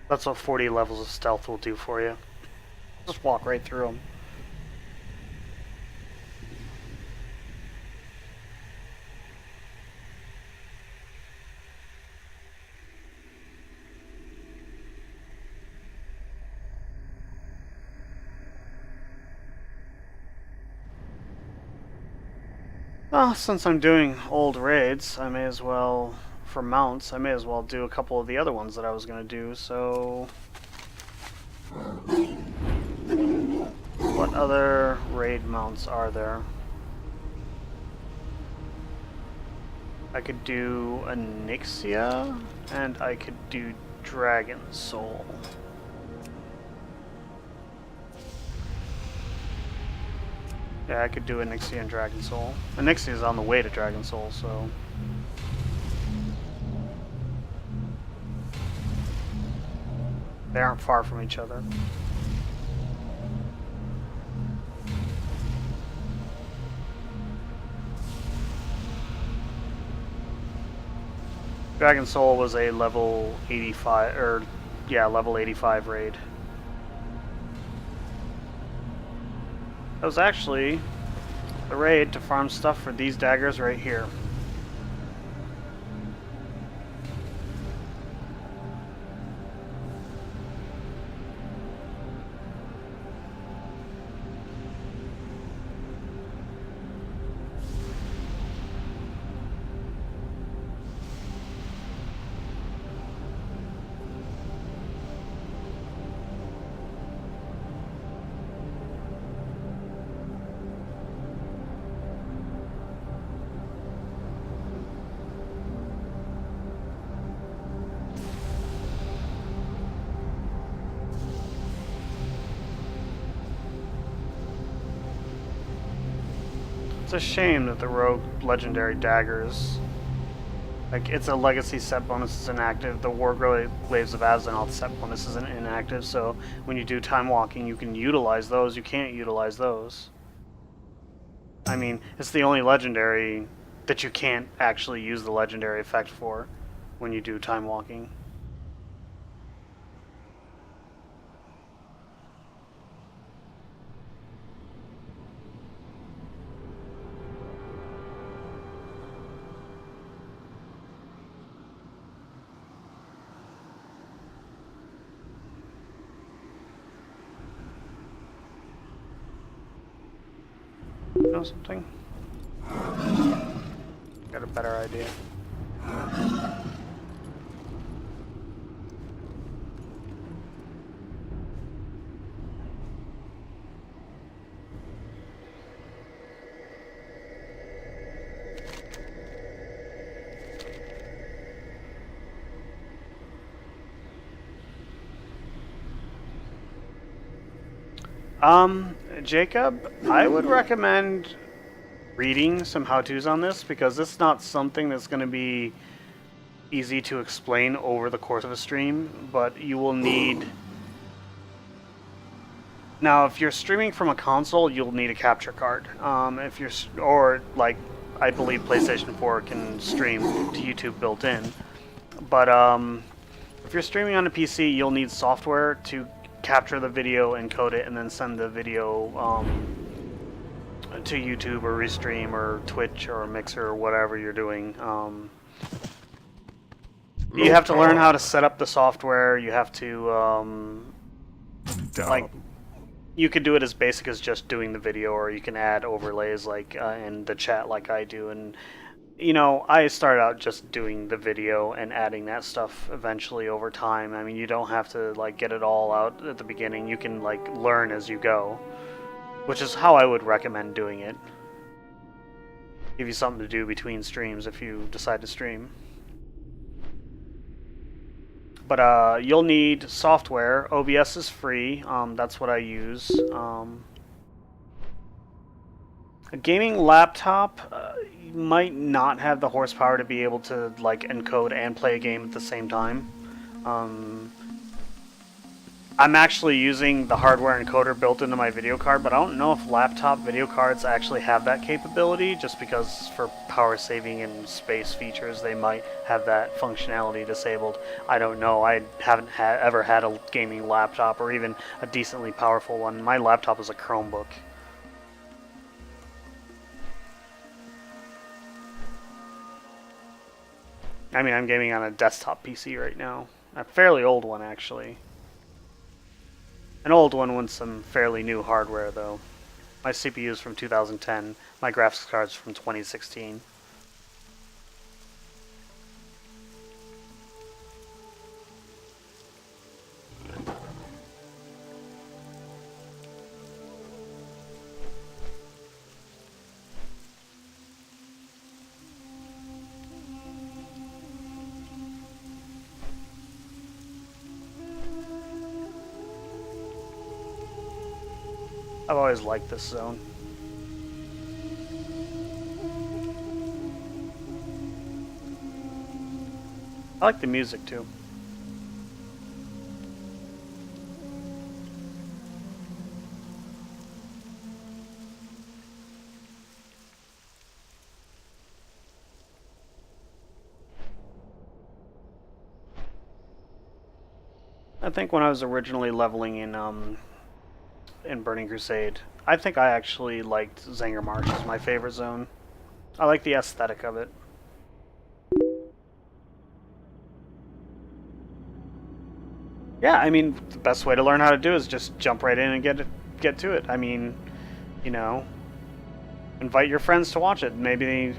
That's what 40 levels of stealth will do for you. Just walk right through them. Well, since I'm doing old raids, I may as well, for mounts, I may as well do a couple of the other ones that I was going to do, so... What other raid mounts are there? I could do Onyxia, and I could do Dragon Soul. Yeah, I could do Onyxia and Dragon Soul. Onyxia is on the way to Dragon Soul, so... They aren't far from each other. Dragon Soul was a level 85, or yeah, level 85 raid. That was actually the raid to farm stuff for these daggers right here. It's a shame that the rogue legendary daggers, like, it's a legacy set bonus is inactive. The Warglaives of Azzinoth set bonus is inactive, so when you do time walking, you can utilize those. You can't utilize those. I mean, it's the only legendary that you can't actually use the legendary effect for when you do time walking. Know something? Got a better idea. Jacob, I would recommend reading some how-tos on this because it's not something that's going to be easy to explain over the course of a stream, but you will need... Now, if you're streaming from a console, you'll need a capture card. If you're... Or, like, I believe PlayStation 4 can stream to YouTube built in. But, if you're streaming on a PC, you'll need software to capture the video, encode it, and then send the video, to YouTube or Restream or Twitch or Mixer or whatever you're doing. You have to learn how to set up the software. You have to, like, you could do it as basic as just doing the video, or you can add overlays like in the chat like I do. And, you know, I started out just doing the video and adding that stuff eventually over time. I mean, you don't have to, like, get it all out at the beginning. You can, like, learn as you go, which is how I would recommend doing it. Give you something to do between streams if you decide to stream. But you'll need software. OBS is free. That's what I use. A gaming laptop might not have the horsepower to be able to, like, encode and play a game at the same time. I'm actually using the hardware encoder built into my video card, but I don't know if laptop video cards actually have that capability, just because for power saving and space features they might have that functionality disabled. I don't know. I haven't ever had a gaming laptop or even a decently powerful one. My laptop is a Chromebook. I mean, I'm gaming on a desktop PC right now. A fairly old one, actually. An old one with some fairly new hardware, though. My CPU is from 2010. My graphics card's from 2016. I've always liked this zone. I like the music too. I think when I was originally leveling in Burning Crusade, I think I actually liked Zanger Marsh as my favorite zone. I like the aesthetic of it. Yeah, I mean, the best way to learn how to do is just jump right in and get to it. I mean, you know, invite your friends to watch it. Maybe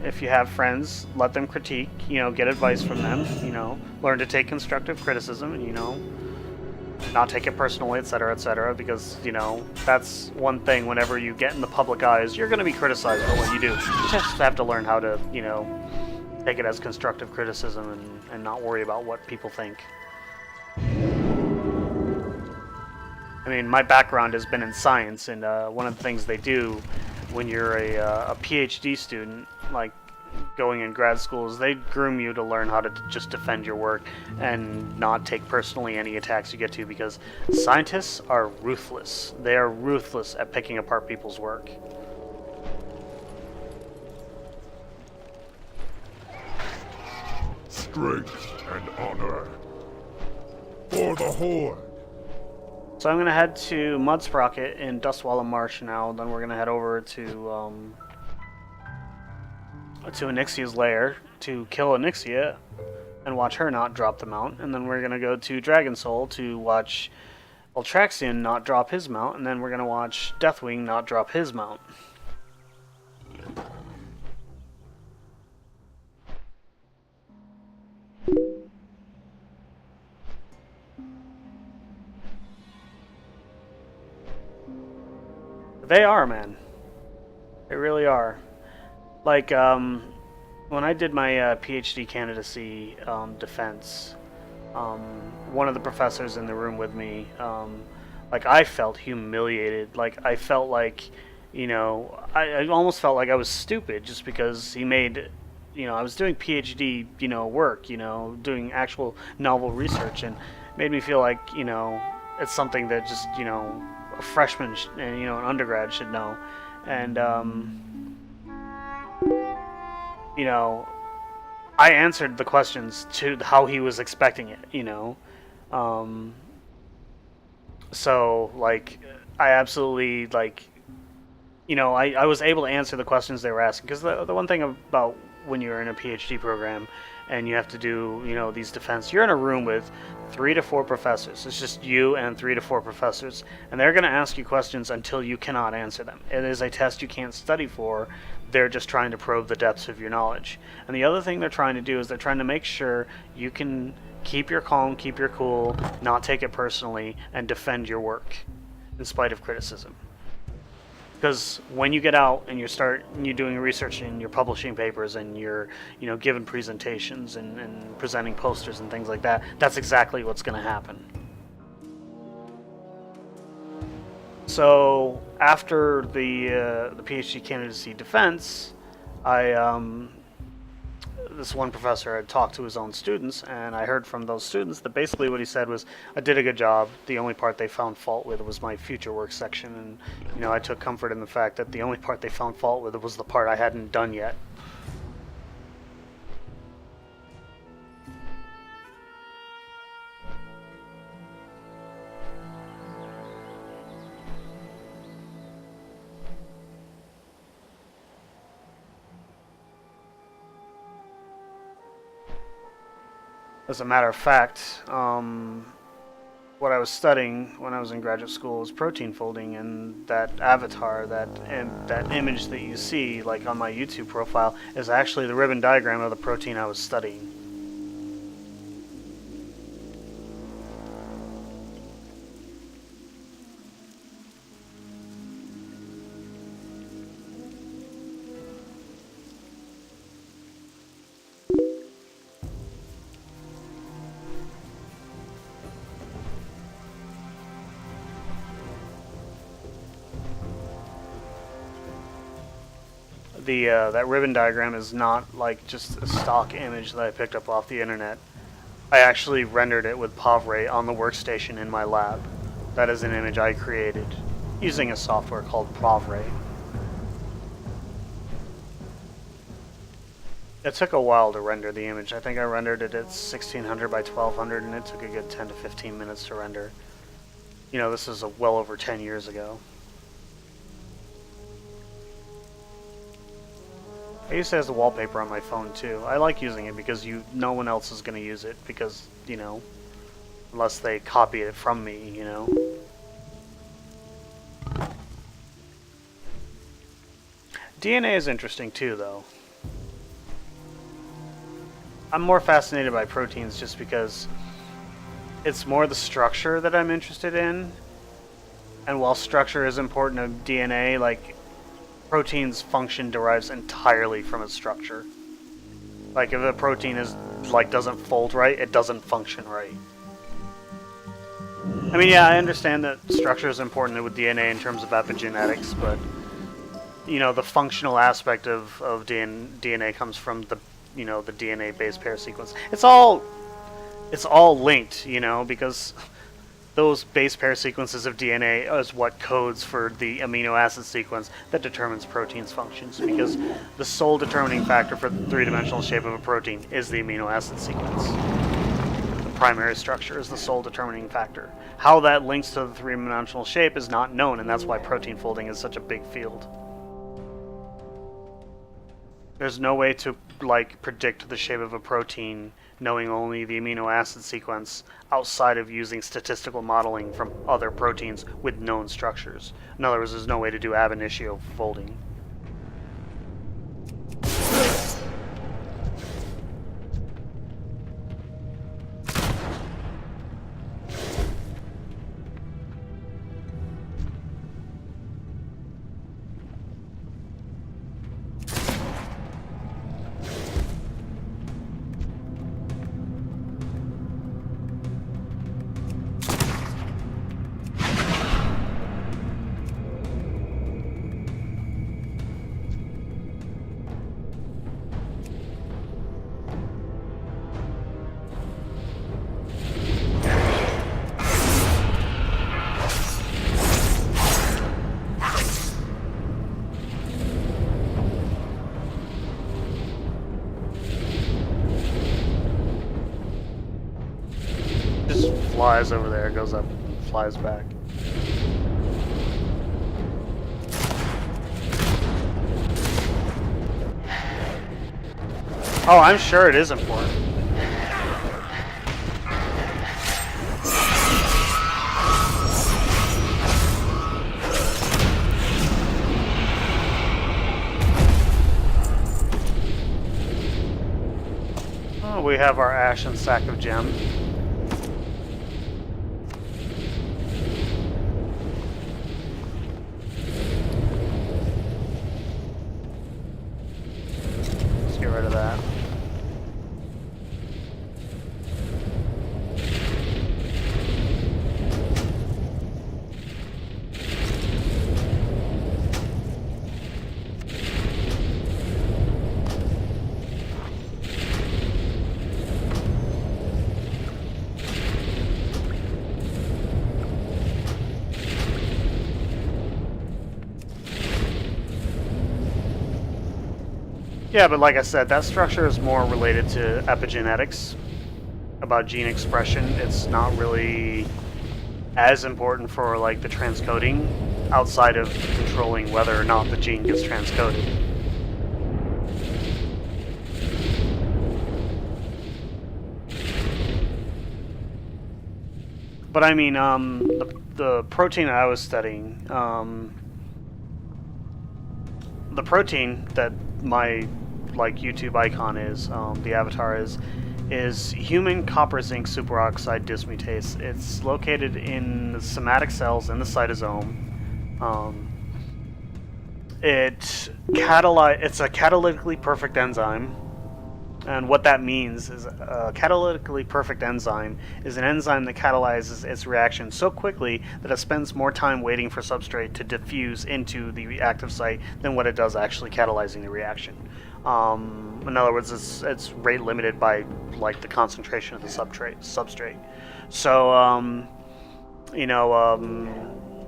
if you have friends, let them critique, you know, get advice from them, you know, learn to take constructive criticism, and, you know, not take it personally, etc., because, you know, that's one thing. Whenever you get in the public eyes, you're going to be criticized for what you do. You just have to learn how to, you know, take it as constructive criticism and not worry about what people think. I mean, my background has been in science, and one of the things they do when you're a PhD student, like going in grad school, is they groom you to learn how to just defend your work and not take personally any attacks you get to, because scientists are ruthless. They are ruthless at picking apart people's work. Strength and honor. For the Horde. So I'm going to head to Mudsprocket in Dustwallow Marsh now, then we're going to head over to Onyxia's lair to kill Onyxia and watch her not drop the mount, and then we're going to go to Dragon Soul to watch Ultraxian not drop his mount, and then we're going to watch Deathwing not drop his mount. They are, man. They really are. Like, when I did my PhD candidacy defense, one of the professors in the room with me, like, I felt humiliated. Like, I felt like, you know, I almost felt like I was stupid just because he made I was doing PhD, work, doing actual novel research, and made me feel like, it's something that just, a freshman and, an undergrad should know. And, I answered the questions to how he was expecting it, so, like, I absolutely, like, I was able to answer the questions they were asking. Because the one thing about when you're in a PhD program and you have to do, these defense, you're in a room with 3 to 4 professors. It's just you and 3 to 4 professors. And they're going to ask you questions until you cannot answer them. It is a test you can't study for. They're just trying to probe the depths of your knowledge. And the other thing they're trying to do is they're trying to make sure you can keep your calm, keep your cool, not take it personally, and defend your work in spite of criticism. Because when you get out and you're doing research and you're publishing papers and you're, giving presentations and presenting posters and things like that, that's exactly what's going to happen. So after the PhD candidacy defense, this one professor had talked to his own students, and I heard from those students that basically what he said was, I did a good job. The only part they found fault with was my future work section, and I took comfort in the fact that the only part they found fault with was the part I hadn't done yet. As a matter of fact, what I was studying when I was in graduate school was protein folding, and that avatar, that image that you see, like on my YouTube profile, is actually the ribbon diagram of the protein I was studying. That ribbon diagram is not like just a stock image that I picked up off the internet. I actually rendered it with Pavray on the workstation in my lab. That is an image I created using a software called Pavray. It took a while to render the image. I think I rendered it at 1600 by 1200, and it took a good 10 to 15 minutes to render. This is well over 10 years ago. I use it as a wallpaper on my phone too. I like using it because no one else is going to use it because, unless they copy it from me, DNA is interesting too, though. I'm more fascinated by proteins just because it's more the structure that I'm interested in. And while structure is important of DNA, like, protein's function derives entirely from its structure. Like, if a protein doesn't fold right, it doesn't function right. I mean, yeah, I understand that structure is important with DNA in terms of epigenetics, but the functional aspect of DNA comes from the the DNA base pair sequence. It's all linked, because those base pair sequences of DNA is what codes for the amino acid sequence that determines protein's functions, because the sole determining factor for the three-dimensional shape of a protein is the amino acid sequence. The primary structure is the sole determining factor. How that links to the three-dimensional shape is not known, and that's why protein folding is such a big field. There's no way to, predict the shape of a protein knowing only the amino acid sequence outside of using statistical modeling from other proteins with known structures. In other words, there's no way to do ab initio folding. flies over there, goes up, and flies back. Oh, I'm sure it is important. Oh, we have our ash and sack of gem. Let's get rid of that. Yeah, but like I said, that structure is more related to epigenetics, about gene expression. It's not really as important for like the transcoding, outside of controlling whether or not the gene gets transcoded. But I mean, the protein I was studying, the protein that my like YouTube icon is, the avatar is human copper zinc superoxide dismutase. It's located in the somatic cells in the cytosome. It's a catalytically perfect enzyme. And what that means is a catalytically perfect enzyme is an enzyme that catalyzes its reaction so quickly that it spends more time waiting for substrate to diffuse into the active site than what it does actually catalyzing the reaction. In other words, it's rate limited by like the concentration of the substrate. So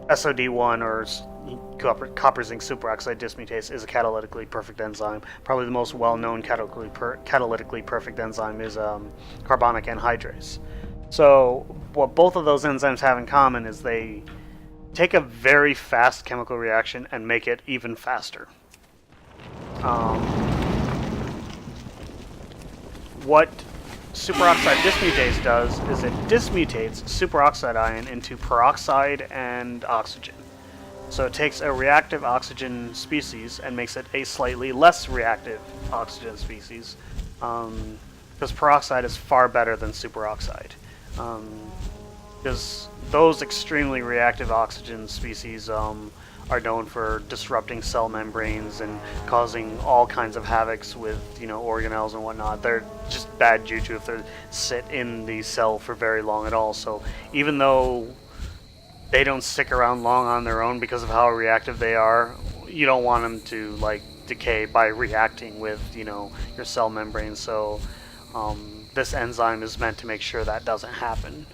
SOD1 or copper zinc superoxide dismutase is a catalytically perfect enzyme. Probably the most well-known catalytically perfect enzyme is carbonic anhydrase. So what both of those enzymes have in common is they take a very fast chemical reaction and make it even faster. What superoxide dismutase does is it dismutates superoxide ion into peroxide and oxygen. So it takes a reactive oxygen species and makes it a slightly less reactive oxygen species, because peroxide is far better than superoxide. Because those extremely reactive oxygen species are known for disrupting cell membranes and causing all kinds of havocs with, organelles and whatnot. They're just bad juju if they sit in the cell for very long at all. So even though they don't stick around long on their own because of how reactive they are, you don't want them to decay by reacting with your cell membrane. So this enzyme is meant to make sure that doesn't happen.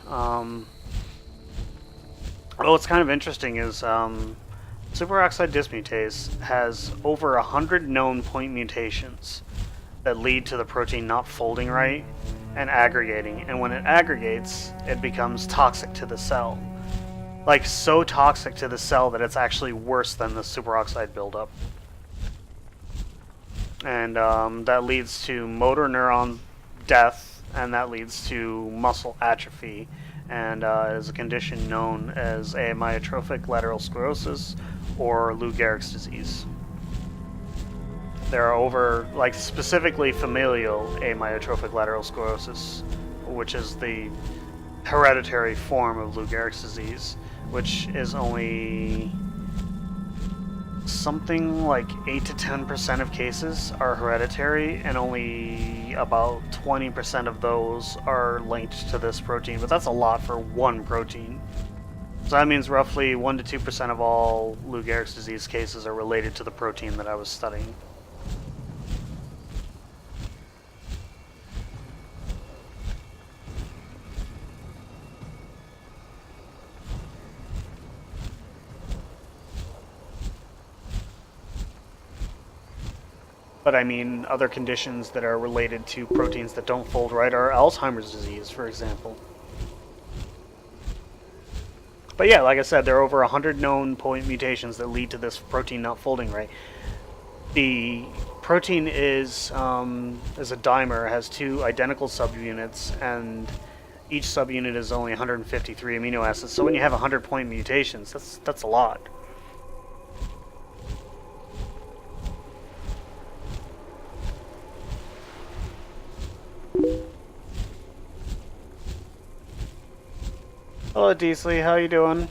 What's kind of interesting is superoxide dismutase has over 100 known point mutations that lead to the protein not folding right and aggregating, and when it aggregates it becomes toxic to the cell. Like, so toxic to the cell that it's actually worse than the superoxide buildup. And that leads to motor neuron death, and that leads to muscle atrophy, and is a condition known as amyotrophic lateral sclerosis or Lou Gehrig's disease. There are over, specifically familial amyotrophic lateral sclerosis, which is the hereditary form of Lou Gehrig's disease, which is only something like 8 to 10% of cases are hereditary, and only about 20% of those are linked to this protein. But that's a lot for one protein. So that means roughly 1 to 2% of all Lou Gehrig's disease cases are related to the protein that I was studying. But I mean, other conditions that are related to proteins that don't fold right are Alzheimer's disease, for example. But yeah, like I said, there are over 100 known point mutations that lead to this protein not folding right. The protein is a dimer, has 2 identical subunits, and each subunit is only 153 amino acids. So when you have 100 point mutations, that's a lot. Hello, Deasley. How you doing?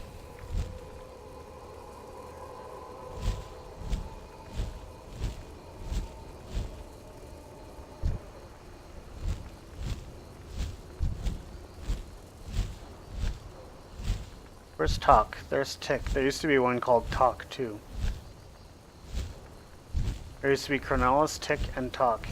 Where's Talk? There's Tick. There used to be one called Talk, too. There used to be Chronalis, Tick, and Talk.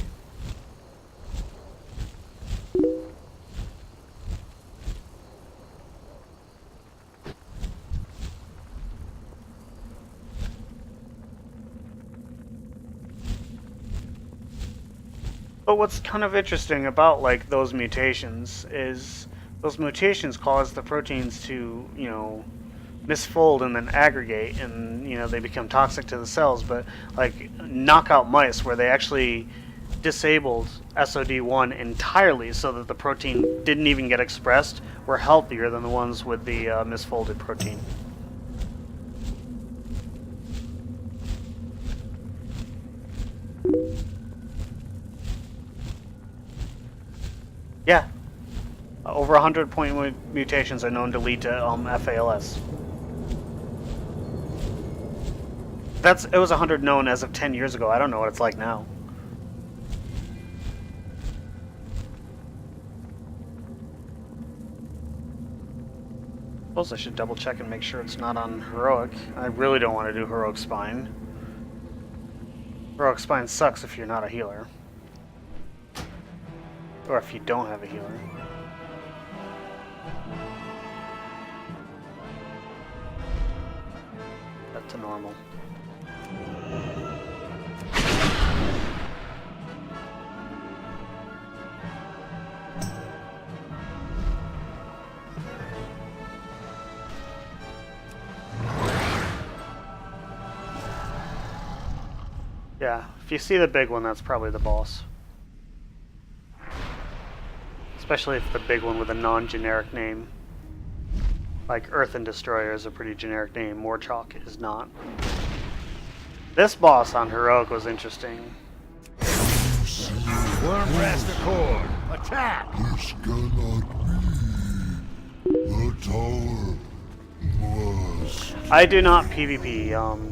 But what's kind of interesting about like those mutations is those mutations cause the proteins to, you know, misfold and then aggregate, and you know they become toxic to the cells. But like knockout mice, where they actually disabled SOD1 entirely so that the protein didn't even get expressed, were healthier than the ones with the misfolded protein. Yeah. Over 100 point mutations are known to lead to FALS. It was 100 known as of 10 years ago. I don't know what it's like now. Suppose I should double check and make sure it's not on heroic. I really don't want to do heroic spine. Heroic spine sucks if you're not a healer. Or if you don't have a healer. That's to normal. Yeah, if you see the big one, that's probably the boss. Especially if the big one with a non-generic name. Like Earthen Destroyer is a pretty generic name, Morchalk is not. This boss on Heroic was interesting. Wormcraft Accord, attack! This cannot be. The tower must. I do not PvP,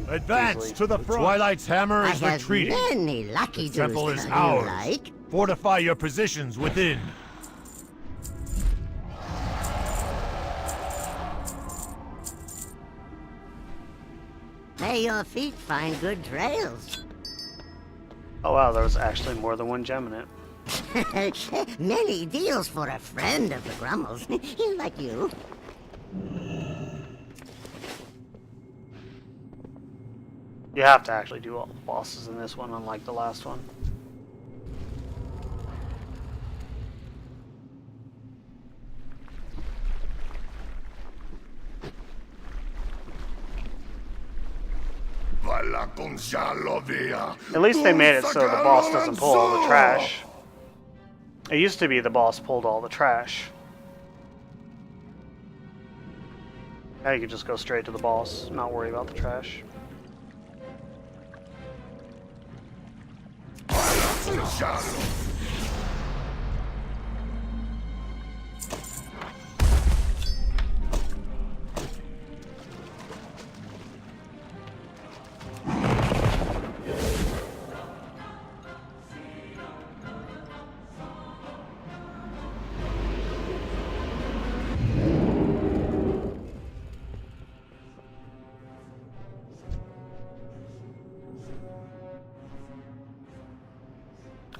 Advance easily. to the front. Twilight's hammer is I have retreating. many lucky The temple dudes is you ours. like. Fortify your positions within. May your feet find good trails. Oh wow, there was actually more than one gem in it. Many deals for a friend of the Grummels, like you. You have to actually do all the bosses in this one, unlike the last one. At least they made it so the boss doesn't pull all the trash. It used to be the boss pulled all the trash. Now you can just go straight to the boss, not worry about the trash.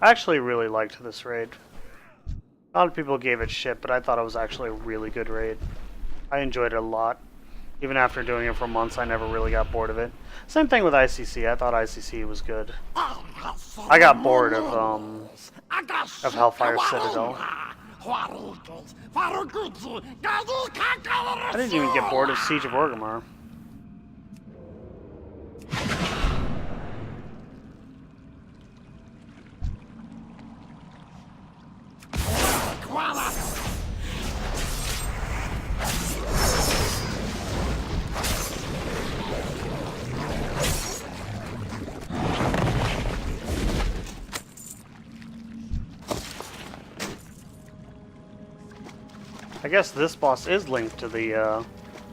I actually really liked this raid. A lot of people gave it shit, but I thought it was actually a really good raid. I enjoyed it a lot. Even after doing it for months, I never really got bored of it. Same thing with ICC. I thought ICC was good. I got bored of Hellfire Citadel. I didn't even get bored of Siege of Orgrimmar. I guess this boss is linked to the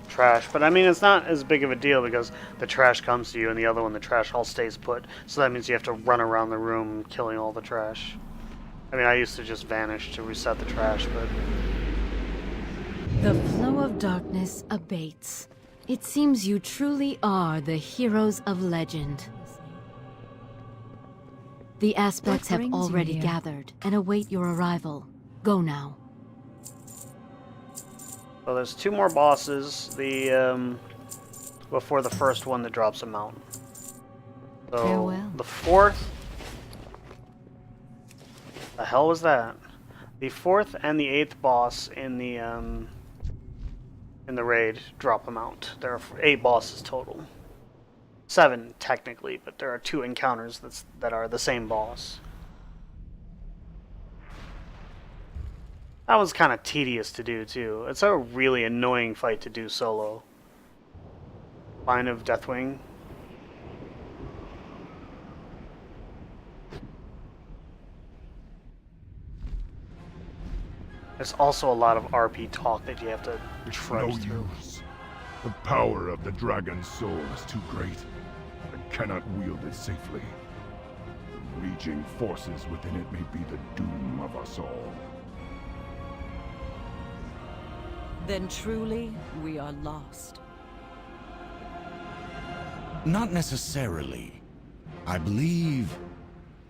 trash, but I mean it's not as big of a deal because the trash comes to you and the other one, the trash all stays put. So that means you have to run around the room killing all the trash. I mean, I used to just vanish to reset the trash, but... The flow of darkness abates. It seems you truly are the heroes of legend. The aspects have brings you already here? gathered and await your arrival. Go now. So there's 2 more bosses, the before the first one that drops a mountain. So Farewell. the 4th... The hell was that? The 4th and the 8th boss in the raid drop a mount. There are 8 bosses total. 7 technically, but there are 2 encounters that are the same boss. That was kind of tedious to do too. It's a really annoying fight to do solo. Line of Deathwing. There's also a lot of RP talk that you have to It's trudge no through. use. The power of the dragon's soul is too great. I cannot wield it safely. The raging forces within it may be the doom of us all. Then truly, we are lost. Not necessarily. I believe,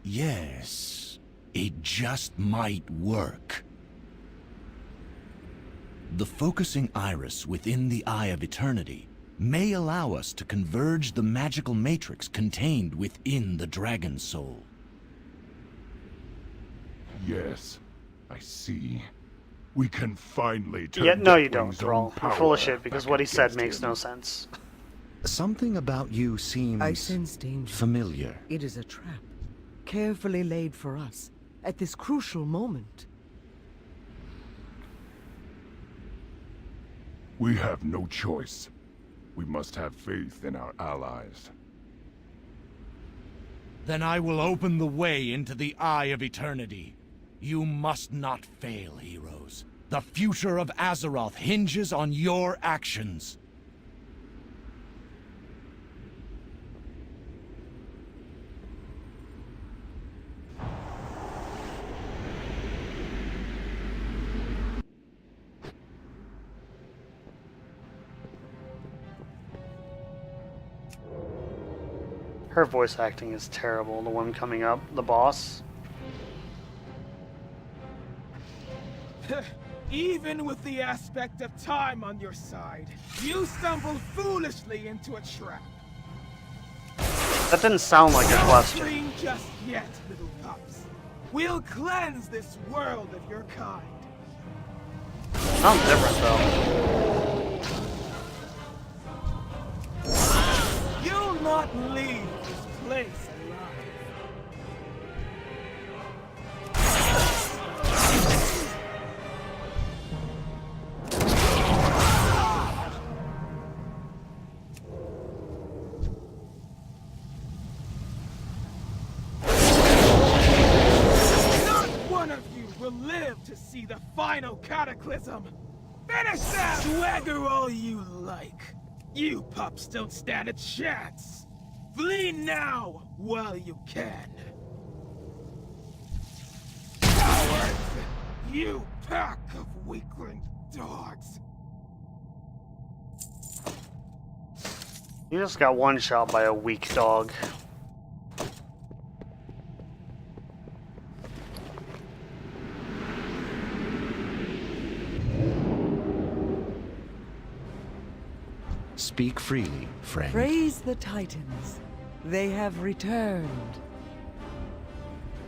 yes, it just might work. The focusing iris within the Eye of Eternity may allow us to converge the magical matrix contained within the Dragon Soul. Yes, I see. We can finally turn Yeah, no you Deathwing's don't, own Thrall. You're power full of shit because back what he said against makes him. no sense. Something about you I seems sense danger. familiar. It is a trap, carefully laid for us at this crucial moment. We have no choice. We must have faith in our allies. Then I will open the way into the Eye of Eternity. You must not fail, heroes. The future of Azeroth hinges on your actions. Her voice acting is terrible. The one coming up, the boss. Even with the aspect of time on your side, you stumbled foolishly into a trap. That didn't sound like a question. Dream just yet, little pups. We'll cleanse this world of your kind. Sounds different though. You'll not leave this place alive. Not one of you will live to see the final cataclysm. Finish them! Swagger all you like. You pups don't stand a chance. Flee now while you can. Cowards! You pack of weakling dogs. You just got one shot by a weak dog. Speak freely, friend. Praise the Titans. They have returned.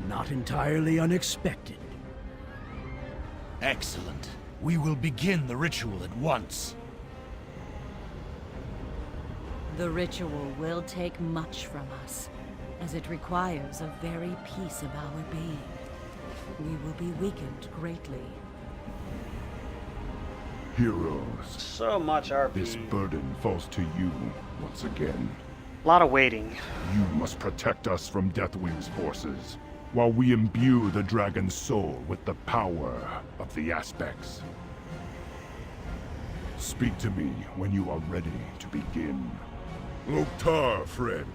Not entirely unexpected. Excellent. We will begin the ritual at once. The ritual will take much from us, as it requires a very piece of our being. We will be weakened greatly. Heroes, So much RP. this burden falls to you once again. A lot of waiting. You must protect us from Deathwing's forces, while we imbue the dragon's soul with the power of the aspects. Speak to me when you are ready to begin. Loktar, friend.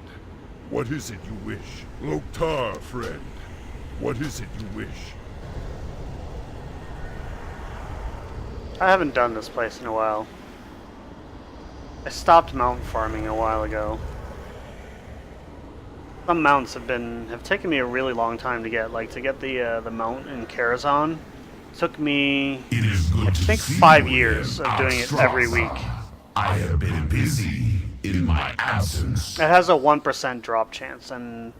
What is it you wish? Loktar, friend. What is it you wish? I haven't done this place in a while. I stopped mountain farming a while ago. Some mounts have taken me a really long time to get. Like to get the mount in Karazhan took me I think 5 years of doing it every week. I have been busy in my absence. It has a 1% drop chance, and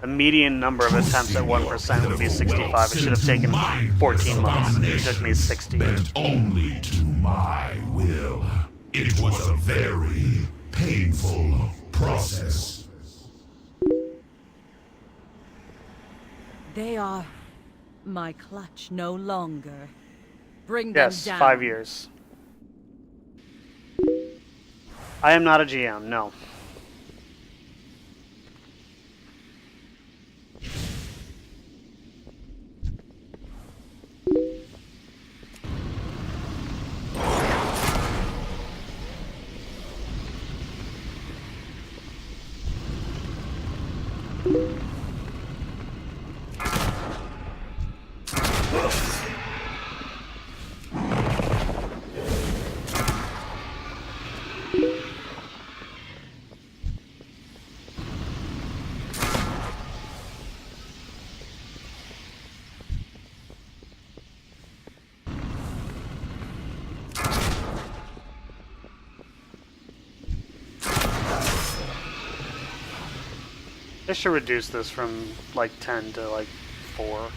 the median number of attempts at 1% would be 65. It should have taken 14 months. It took me 60. Bent only to my will. It was a very painful process. They are my clutch no longer. Bring them Yes, down. 5 years. I am not a GM, no. They should reduce this from like 10 to like 4.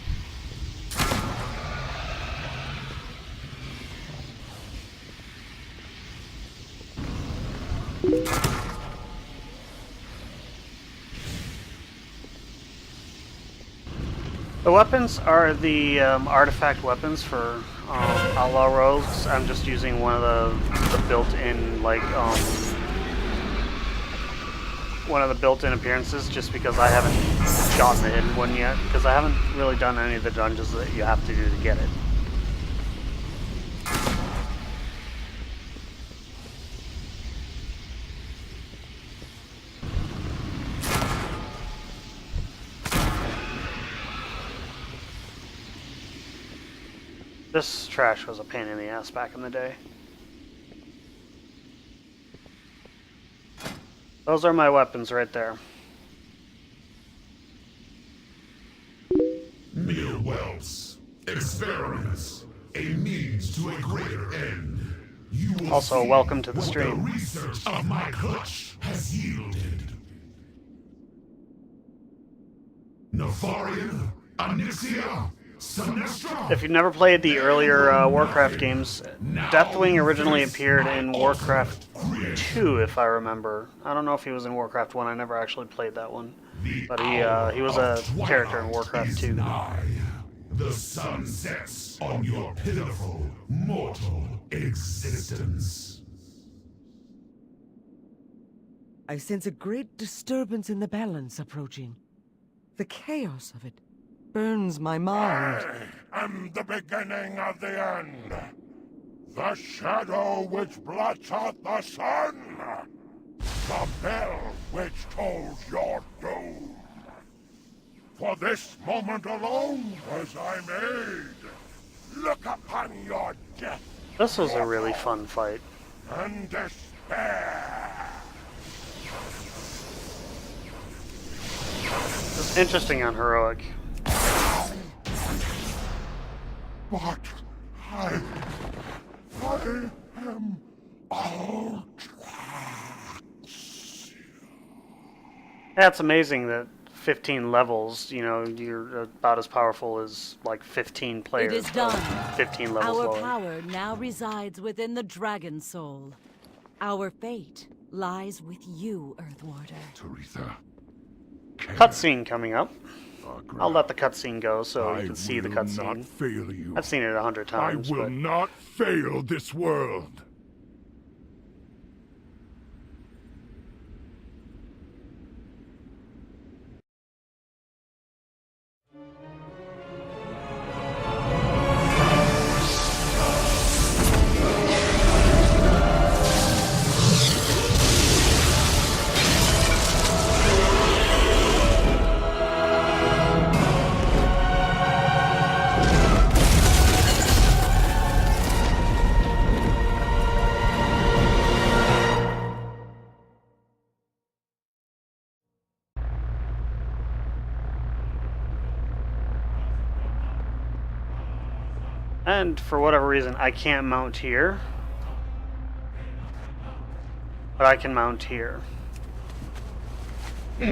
The weapons are the artifact weapons for outlaw rogues. I'm just using one of the built-in like one of the built-in appearances just because I haven't gotten the hidden one yet, because I haven't really done any of the dungeons that you have to do to get it. This trash was a pain in the ass back in the day. Those are my weapons right there. Mere whelps, experiments, a means to a greater end. You will Also, see welcome to the what stream. The research of my clutch has yielded. Nefarian, Onyxia, Sinestra. If you've never played the earlier Warcraft games, Deathwing originally appeared in Warcraft 2, if I remember. I don't know if he was in Warcraft 1. I never actually played that one, but he was a character in Warcraft 2. The sun sets on your pitiful mortal existence. I sense a great disturbance in the balance approaching. The chaos of it burns my mind. I am the beginning of the end. The shadow which blots out the sun. The bell which tolls your doom. For this moment alone was I made. Look upon your death. This was a really fun fight. And despair. It's interesting on heroic. But I am out. Yeah, it's amazing that 15 levels, you know, you're about as powerful as like 15 players. It is done. 15 levels Our lower. power now resides within the Dragon Soul. Our fate lies with you, Earthwarder. Teresa. Cutscene coming up. I'll let the cutscene go so you can see the I will not cutscene. fail you. I've seen it 100 times. I will but... not fail this world. And for whatever reason, I can't mount here. But I can mount here. I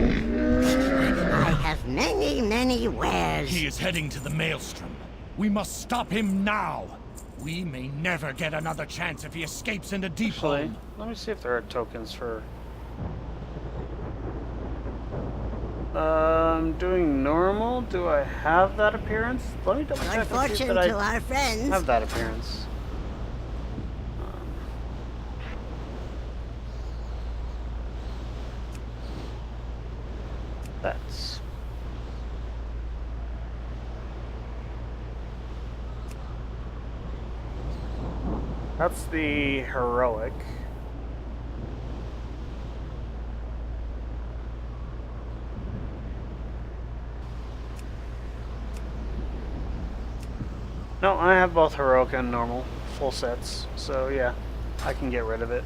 have many, many wares. He is heading to the Maelstrom. We must stop him now. We may never get another chance if he escapes into Deep Actually, Home. let me see if there are tokens for... I'm doing normal. Do I have that appearance? Let me double check Good and see fortune that I to our friends. have that appearance. That's... That's the heroic. No, I have both heroic and normal, full sets. So yeah, I can get rid of it.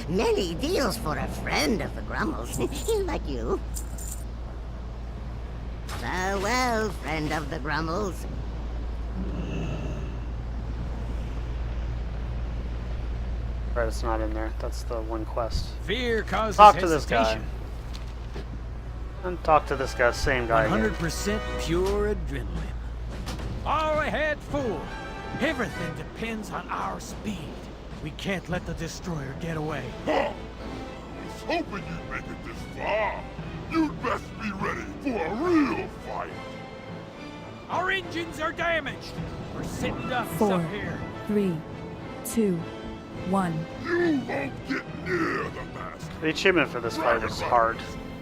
Many deals for a friend of the Grummles, like you. Farewell, friend of the Grummles. Right, it's not in there. That's the one quest. Fear causes Talk to this guy. hesitation. And talk to this guy, same guy again. 100% pure adrenaline. All ahead, fool. Everything depends on our speed. We can't let the destroyer get away. I was hoping you'd make it this far. You'd best be ready for a real fight. Our engines are damaged. We're sitting ducks 4, up here. 3, 2, 1. You won't get near the master. The achievement for this fight was hard.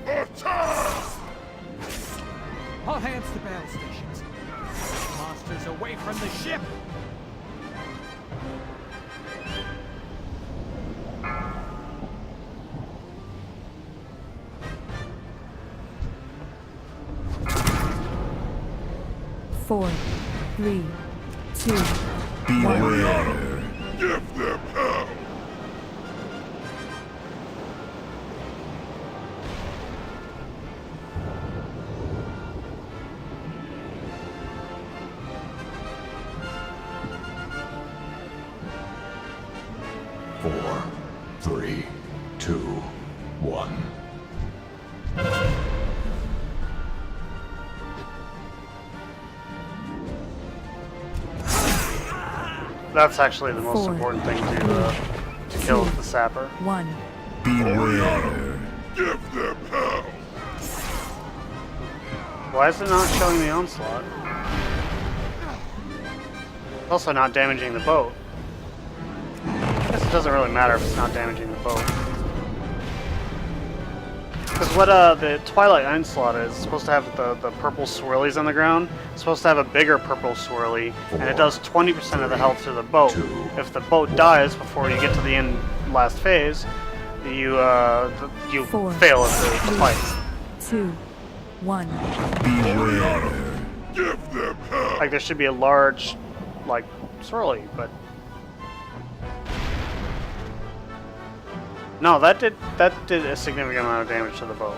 Attack! All hands to battle stations. Monsters away from the ship. Four, 3, 2, 1. Beware. Give them hell! Four, 3, 2, 1. That's actually the most 4, important thing to kill is the sapper. 1. Beware. Give them hell! Why is it not showing the onslaught? It's also not damaging the boat. I guess it doesn't really matter if it's not damaging the boat. Because what the Twilight Onslaught is supposed to have the purple swirlies on the ground. It's supposed to have a bigger purple swirly, and it does 20% of the health to the boat. If the boat dies before you get to the end last phase, you fail at the fight. 2, 1. Beware. Give them hell! Like there should be a large, like swirly, but no, that did a significant amount of damage to the boat.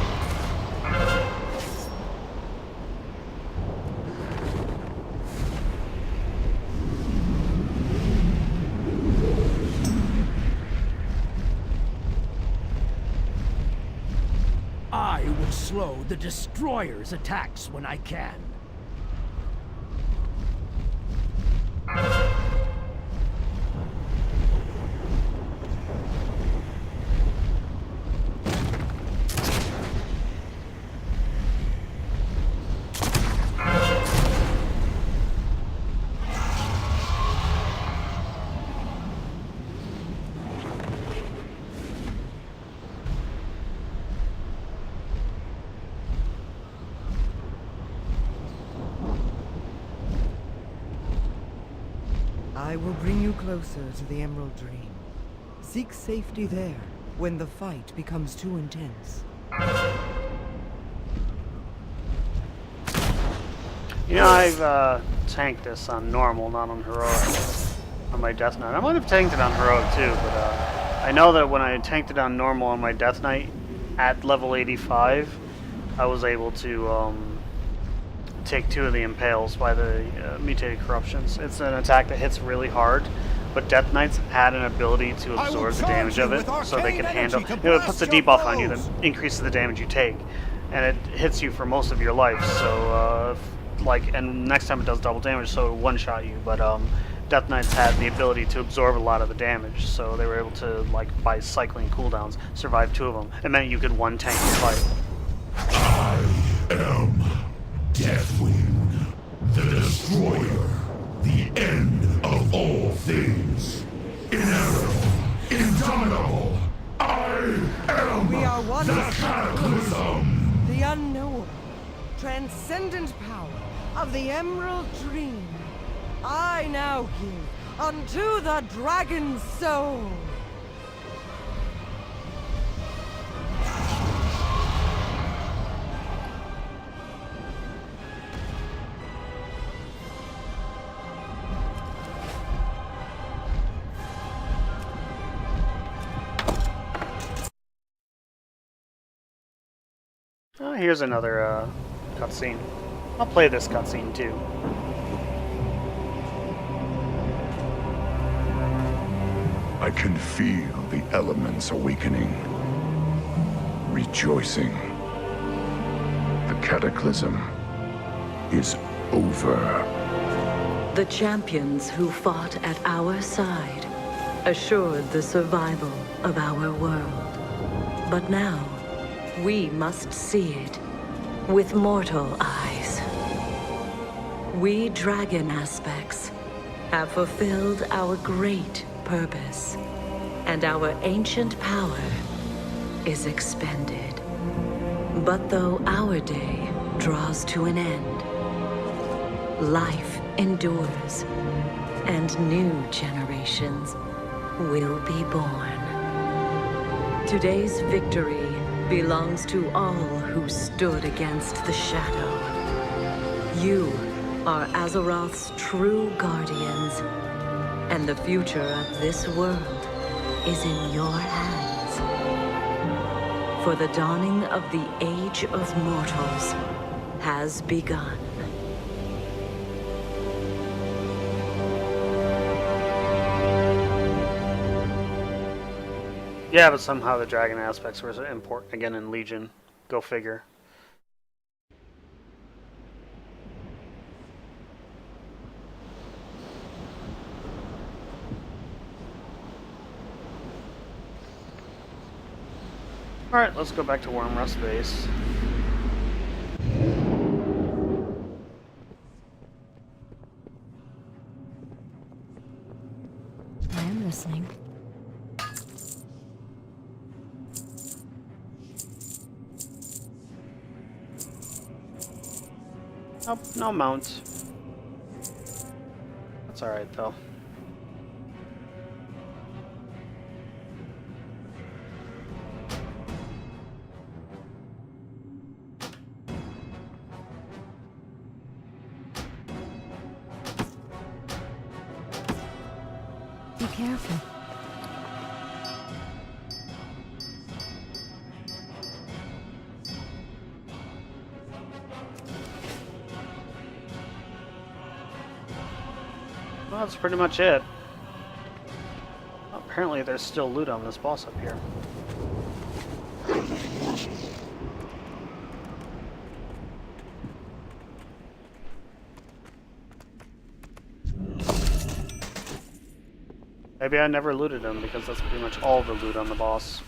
I will slow the Destroyer's attacks when I can. I will bring you closer to the Emerald Dream. Seek safety there when the fight becomes too intense. You know, I've tanked this on normal, not on heroic, on my Death Knight. I might have tanked it on heroic too, but I know that when I tanked it on normal on my Death Knight at level 85, I was able to take 2 of the impales by the mutated corruptions. It's an attack that hits really hard, but Death Knights had an ability to absorb the damage of it, so they can handle. You know, it puts a debuff on you that increases the damage you take, and it hits you for most of your life. So, and next time it does double damage, so it'll one-shot you. But Death Knights had the ability to absorb a lot of the damage, so they were able to, by cycling cooldowns, survive 2 of them. It meant you could one-tank the fight. I am Deathwing, the Destroyer, the end of all things. Inevitable, indomitable, I am We are one the of Cataclysm! the unknowable, transcendent power of the Emerald Dream. I now give unto the Dragon's Soul. Oh, here's another cutscene. I'll play this cutscene too. I can feel the elements awakening, rejoicing. The cataclysm is over. The champions who fought at our side assured the survival of our world. But now, we must see it with mortal eyes. We dragon aspects have fulfilled our great purpose, and our ancient power is expended. But though our day draws to an end, life endures, and new generations will be born. Today's victory belongs to all who stood against the shadow. You are Azeroth's true guardians, and the future of this world is in your hands. For the dawning of the Age of Mortals has begun. Yeah, but somehow the dragon aspects were important again in Legion. Go figure. Alright, let's go back to Wormrust Base. I am listening. Nope, no mounts. That's alright though. Be careful. Well, that's pretty much it. Apparently there's still loot on this boss up here. Maybe I never looted him because that's pretty much all the loot on the boss.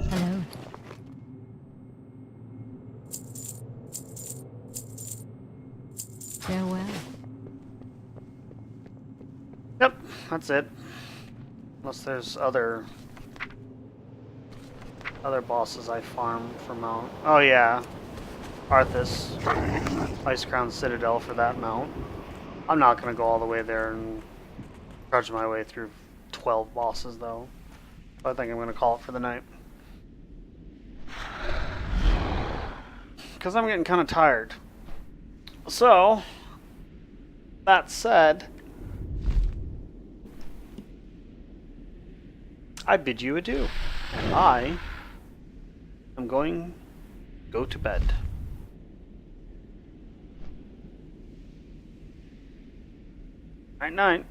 Hello. Farewell. Yep, that's it. Unless there's other bosses I farm for mount. Oh yeah, Arthas, Ice Crown Citadel for that mount. I'm not gonna go all the way there and trudge my way through 12 bosses though. I think I'm gonna call it for the night. Because I'm getting kind of tired. So, that said, I bid you adieu. And I am going to go to bed. Night night.